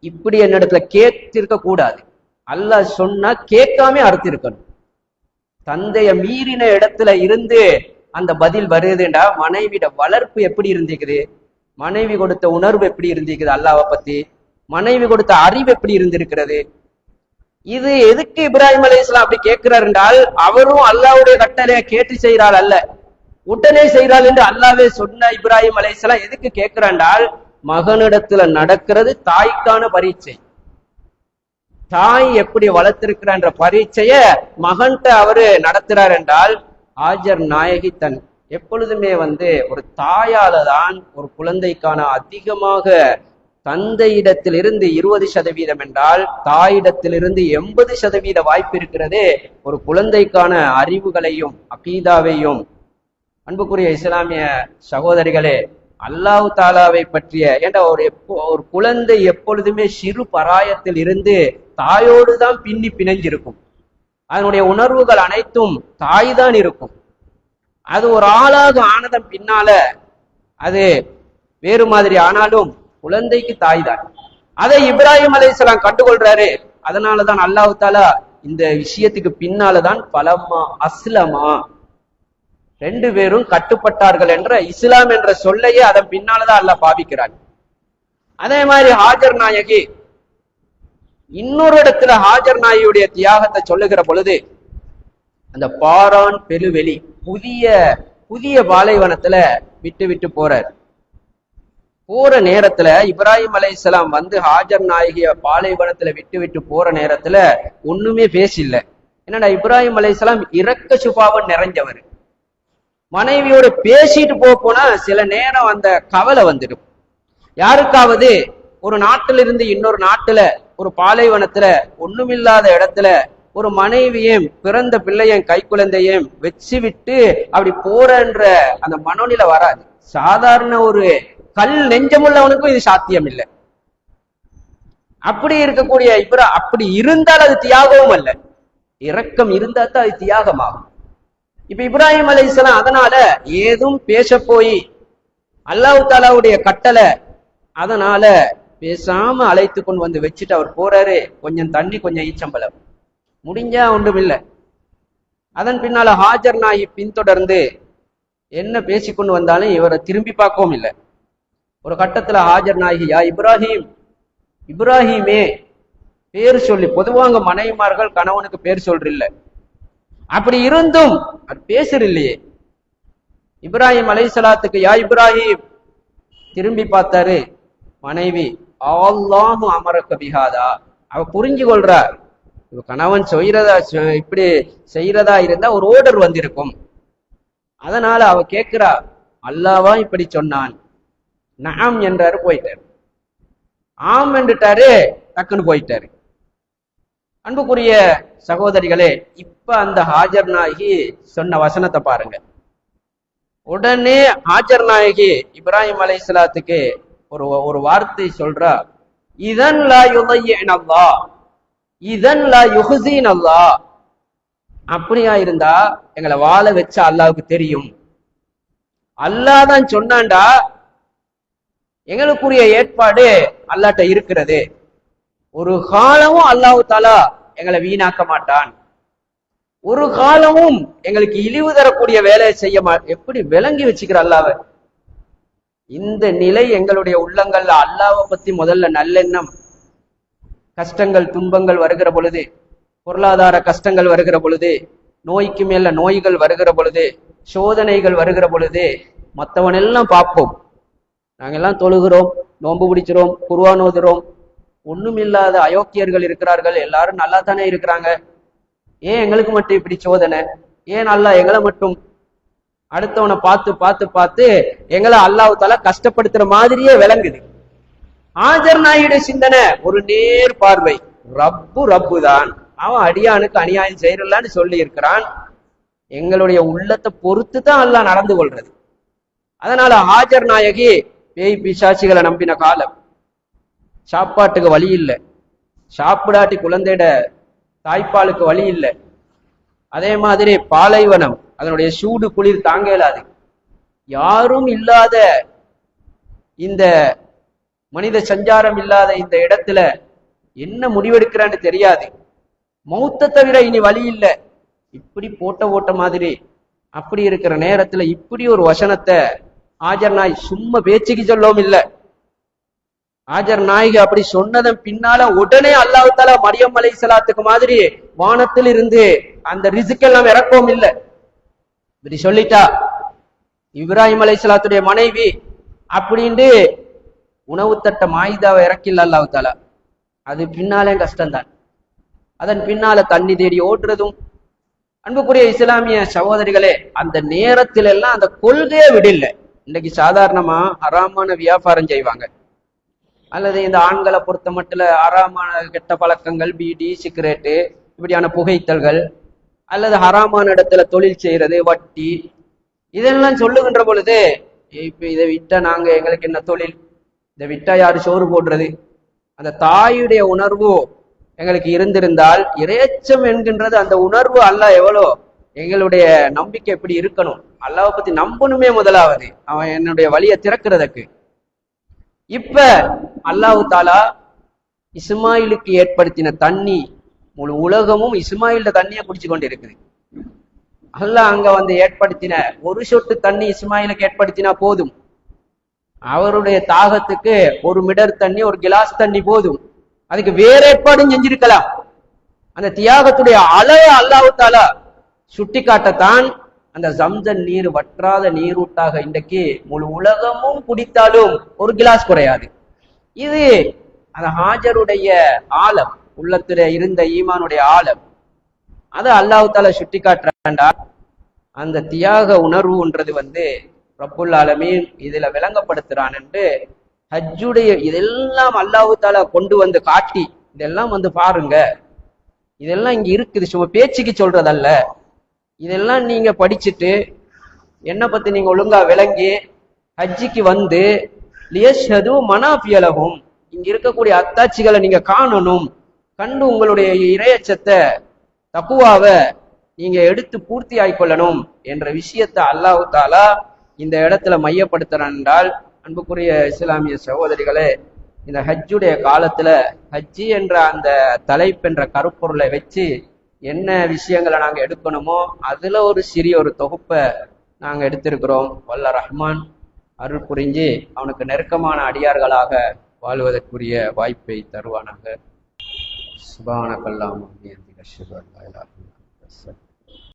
S2: இப்படி என்னிடத்துல கேட்டிருக்க கூடாது. அல்லாஹ் சொன்னா கேட்காம அறுத்திருக்கணும். தந்தைய மீறின இடத்துல இருந்து அந்த பதில் வருதுண்டா, மனைவியோட வளர்ப்பு எப்படி இருந்திருக்குது, மனைவி கொடுத்த உணர்வு எப்படி இருந்திருக்குது, அல்லாஹ்வை பத்தி மனைவி கொடுத்த அறிவு எப்படி இருந்திருக்கிறது. இது எதுக்கு இப்ராஹிம் அலைஹிஸ்ஸலாம் அப்படி கேட்கிறார் என்றால், அவரும் அல்லாஹ்வுடைய கட்டளையை கேட்டு செய்கிறாள் அல்ல, உடனே செய்கிறாள் என்று அல்லாஹ்வே சொன்ன இப்ராஹிம் அலைஹிஸ்ஸலாம் எதுக்கு கேட்கிறாண்டால், மகனிடத்துல நடக்கிறது தாய்க்கான பரீட்சை. தாய் எப்படி வளர்த்திருக்கிறான்ற பரீட்சைய மகன்கிட்ட அவரு நடத்துறார் என்றால், ஹாஜர் நாயகி தன் எப்பொழுதுமே ஒரு தாயால தான் ஒரு குழந்தைக்கான அதிகமாக, தந்தையிடத்திலிருந்து 20% என்றால் தாயிடத்திலிருந்து 80% வாய்ப்பு இருக்கிறது ஒரு குழந்தைக்கான அறிவுகளையும் அகீதாவையும். அன்புக்குரிய இஸ்லாமிய சகோதரிகளே, அல்லாஹ் தாலாவை பற்றிய ஒரு குழந்தை எப்பொழுதுமே சிறு பராயத்தில் இருந்து தாயோடு தான் பின்னி பிணைஞ்சிருக்கும். அதனுடைய உணர்வுகள் அனைத்தும் தாய் தான் இருக்கும். அது ஒரு ஆளாக ஆனதன் பின்னால அது வேறு மாதிரி ஆனாலும் குழந்தைக்கு தாய் தான். அதை இப்ராஹிம் அலைஹிஸ்ஸலாம் கண்டுகொள்றாரு. அதனாலதான் அல்லாஹ் தாலா இந்த விஷயத்துக்கு பின்னாலதான் பலமா அஸ்லமா, ரெண்டு பேரும் கட்டுப்பட்டார்கள் என்ற இஸ்லாம் என்ற சொல்லையே அதன் பின்னாலதான் அல்லாஹ் பாவிக்கிறார். அதே மாதிரி ஹாஜர் நாயகி இன்னொரு இடத்துல ஹாஜர் நாயகியுடைய தியாகத்தை சொல்லுகிற பொழுது, அந்த பாரான் பெருவெளி புதிய பாலைவனத்துல விட்டு போறார். போற நேரத்துல இப்ராஹிம் அலைஹிஸ்ஸலாம் ஹாஜர் நாயகிய பாலைவனத்துல விட்டு போற நேரத்துல ஒண்ணுமே பேசல. என்னடா, இப்ராஹிம் அலைஹிஸ்ஸலாம் இரக்க சுபாவம் நிறைஞ்சவர். மனைவியோட பேசிட்டு போனா சில நேரம் அந்த கவலை வந்துடும். யாருக்காவது ஒரு நாட்டிலிருந்து இன்னொரு நாட்டுல ஒரு பாலைவனத்துல ஒண்ணுமில்லாத இடத்துல ஒரு மனைவியும் பிறந்த பிள்ளையும் கைக்குழந்தையும் வச்சு விட்டு அப்படி போறன்ற அந்த மனோநிலை வராது. சாதாரண ஒரு கல் நெஞ்சமுள்ளவனுக்கும் இது சாத்தியம் இல்லை. அப்படி இருக்கக்கூடிய அப்படி இருந்தால் அது தியாகமும் அல்ல. இரக்கம் இருந்தா தான் அது தியாகமாகும். இப்ப இப்ராஹிம் அலைஹிஸ்ஸலாம் அதனால ஏதும் பேச போய் அல்லாஹ் தாலாவுடைய கட்டளை, அதனால பேசாம அழைத்து கொண்டு வந்து வச்சுட்டு அவர் போறாரு. கொஞ்சம் தண்ணி, கொஞ்சம் ஈச்சம்பலம், முடிஞ்சா ஒன்றும் இல்லை. அதன் பின்னால ஹாஜர் நாயி பின்தொடர்ந்து என்ன பேசிக்கொண்டு வந்தாலும் இவரை திரும்பி பார்க்கவும் இல்லை. ஒரு கட்டத்துல ஹாஜர் நாயகி, யா இப்ராஹிம், இப்ராஹிமே பேர் சொல்லி, பொதுவாங்க மனைவிமார்கள் கணவனுக்கு பேர் சொல்றில்ல, அப்படி இருந்தும் அது பேசுறில்லையே. இப்ராஹிம் அலைஹிஸ்ஸலாத்துக்கு யா இப்ராஹிம், திரும்பி பார்த்தாரு. மனைவி, அல்லாஹு அமரக பிஹாதா, அவ புரிஞ்சு கொள்றா, கணவன் செய்யறதா இப்படி செய்யறதா இருந்தா ஒரு ஓர்டர் வந்திருக்கும். அதனால அவ கேட்கிறா, அல்லாவா இப்படி சொன்னான்? நஅம் என்றாரு, போயிட்டாரு. ஆம் என்றுட்டாரு, டக்குன்னு போயிட்டாரு. அன்புக்குரிய சகோதரிகளே, இப்ப அந்த ஹாஜர் நாயகி சொன்ன வசனத்தை பாருங்க. உடனே ஹாஜர் நாயகி இப்ராஹிம் அலைஹிஸ்ஸலாத்துக்கு ஒரு வார்த்தை சொல்றா, இதன் லா யுதையின அல்லாஹ், இதன் லா யுஹ்ஸின அல்லாஹ். அப்படியா இருந்தா எங்களை வாழ வச்ச அல்லாஹ்வுக்கு தெரியும், அல்லாஹ் தான் சொன்னான்டா, எங்களுக்குரிய ஏற்பாடு அல்லாஹ்ட்ட இருக்கிறது. ஒரு காலமும் அல்லாஹ் தாலா எங்களை வீணாக்க மாட்டான், ஒரு காலமும் எங்களுக்கு இழிவு தரக்கூடிய வேலையை செய்ய எப்படி விளங்கி வச்சுக்கிற அல்லாஹ்வை. இந்த நிலை எங்களுடைய உள்ளங்கள்ல அல்லாஹ்வை பத்தி முதல்ல நல்லெண்ணம், கஷ்டங்கள் துன்பங்கள் வருகிற பொழுது, பொருளாதார கஷ்டங்கள் வருகிற பொழுது, நோய்க்கு மேல நோய்கள் வருகிற பொழுது, சோதனைகள் வருகிற பொழுது மற்றவனெல்லாம் பார்ப்போம். நாங்கெல்லாம் தொழுகிறோம், நோன்பு பிடிக்கிறோம், குர்ஆன் ஓதுறோம், ஒண்ணுமில்லாத அயோக்கியர்கள் இருக்கிறார்கள், எல்லாரும் நல்லா தானே இருக்கிறாங்க, ஏன் எங்களுக்கு மட்டும் இப்படி சோதனை, ஏன் அல்லாஹ் எங்களை மட்டும் அடுத்தவனை பார்த்து பார்த்து பார்த்து எங்களை அல்லாஹ் தாலா கஷ்டப்படுத்துற மாதிரியே விளங்குது. ஹாஜர் நாயுடைய சிந்தனை ஒரு நேர் பார்வை, ரப்பு ரப்பு தான், அவன் அடியானுக்கு அநியாயம் செய்யறலான்னு சொல்லி இருக்கிறான், எங்களுடைய உள்ளத்தை பொறுத்து தான் அல்லாஹ் நடந்து கொள்றது. அதனால ஹாஜர் நாயகி பேய் பிசாசிகளை நம்பின காலம், சாப்பாட்டுக்கு வழி இல்லை, சாப்பிடாட்டி குழந்தையிட தாய்ப்பாலுக்கு வழி இல்லை, அதே மாதிரி பாலைவனம், அதனுடைய சூடு குளிர் தாங்க இயலாது, யாரும் இல்லாத இந்த மனித சஞ்சாரம் இல்லாத இந்த இடத்துல என்ன முடிவெடுக்கிறான்னு தெரியாது, மௌத்தை தவிர இனி வழி இல்லை, இப்படி போட்ட ஓட்ட மாதிரி. அப்படி இருக்கிற நேரத்துல இப்படி ஒரு வசனத்தை ஹாஜர் நாய் சும்மா பேச்சுக்கு சொல்லவும் இல்லை. ஹாஜர் நாயகி அப்படி சொன்னதன் பின்னால உடனே அல்லாஹ் தஆலா மரியம் அலைஹிஸ்ஸலாத்துக்கு மாதிரி வானத்தில் இருந்து அந்த ரிஸ்க் எல்லாம் இறக்கவும் இல்லை. இப்படி சொல்லிட்டா இப்ராஹிம் அலைஹிஸ்ஸலாத்துடைய மனைவி அப்படின்ட்டு உணவு தட்ட மாயிதாவை இறக்கில்ல அல்லாஹ் தஆலா, அது பின்னாலே கஷ்டம்தான். அதன் பின்னால தண்ணி தேடி ஓடுறதும். அன்புக்குரிய இஸ்லாமிய சகோதரிகளே, அந்த நேரத்தில எல்லாம் அந்த கொள்கையை விடல. இன்னைக்கு சாதாரணமா ஹராமான வியாபாரம் செய்வாங்க, அல்லது இந்த ஆண்களை பொறுத்த மட்டும் ஹராமான கெட்ட பழக்கங்கள், பீடி சிகரெட்டு இப்படியான புகைத்தல்கள், அல்லது ஹராமான இடத்துல தொழில் செய்யறது, வட்டி, இதெல்லாம் சொல்லுகின்ற பொழுது இப்ப இதை விட்டா நாங்க எங்களுக்கு என்ன தொழில், இதை விட்டா யாரு சோறு போடுறது, அந்த தாயுடைய உணர்வு எங்களுக்கு இருந்திருந்தால், இறையச்சம் என்கின்றது அந்த உணர்வு, அல்லாஹ் எவ்வளோ எங்களுடைய நம்பிக்கை எப்படி இருக்கணும், அல்லாஹ்வை பத்தி நம்பணுமே முதலாவது, அவன் என்னுடைய வழியை திறக்கிறதுக்கு. இப்ப அல்லாஹ் தாலா இஸ்மாயிலுக்கு ஏற்படுத்தின தண்ணி, முழு உலகமும் இஸ்மாயில தண்ணியை குடிச்சு கொண்டு இருக்குது. அல்லாஹ் அங்க வந்து ஏற்படுத்தின ஒரு சொட்டு தண்ணி இஸ்மாயிலுக்கு ஏற்படுத்தினா போதும், அவருடைய தாகத்துக்கு ஒரு மிடர் தண்ணி, ஒரு கிளாஸ் தண்ணி போதும். அதுக்கு வேற ஏற்பாடும் செஞ்சிருக்கலாம். அந்த தியாகத்துடைய அளவை அல்லாஹ் தாலா சுட்டி காட்டத்தான் அந்த ஜம்சம் நீர் வற்றாத நீரூட்டாக இன்றைக்கு முழு உலகமும் குடித்தாலும் ஒரு கிளாஸ் குறையாது. இது அந்த ஹாஜருடைய ஆழம், உள்ளத்துல இருந்த ஈமானுடைய ஆழம். அதை அல்லாஹ் தாலா சுட்டி காட்டுறாண்டா. அந்த தியாக உணர்வுன்றது ரப்புல் ஆலமீன் இதுல விளங்கப்படுத்துறான் என்று ஹஜ்ஜுடைய இதெல்லாம் அல்லாஹ் தாலா கொண்டு வந்து காட்டி, இதெல்லாம் பாருங்க, இதெல்லாம் இங்க இருக்குது, சும்மா பேச்சுக்கு சொல்றதல்ல, இதெல்லாம் நீங்க படிச்சுட்டு என்ன பத்தி நீங்க ஒழுங்கா விளங்கி ஹஜ்ஜிக்கு வந்து லியஷ்ஹது மனாஃபியலஹும், இங்க இருக்கக்கூடிய அத்தாட்சிகளை நீங்க காணணும், கண்டு உங்களுடைய இறையச்சத்தை தக்குவாவை நீங்க எடுத்து பூர்த்தி ஆயிக்கொள்ளணும் என்ற விஷயத்தை அல்லாஹ் தாலா இந்த இடத்துல மையப்படுத்துறான் என்றால், அன்புக்குரிய இஸ்லாமிய சகோதரிகளே, இந்த ஹஜ்ஜுடைய காலத்துல ஹஜ்ஜி என்ற அந்த தலைப்பென்ற கருப்பொருளை வச்சு என்ன விஷயங்களை நாங்க எடுக்கணுமோ அதுல ஒரு சிறிய ஒரு தொகுப்பை நாங்க எடுத்திருக்கிறோம். வல்ல ரஹ்மான் அருள் புரிஞ்சு அவனுக்கு நெருக்கமான அடியார்களாக வாழ்வதற்குரிய வாய்ப்பை தருவானாக. சுபானக்கல்லாஹு வபிஹம்திஹி அஷ்ஹது அல்லா இலாஹா இல்லா அன்த அஸ்தக்ஃபிருக்க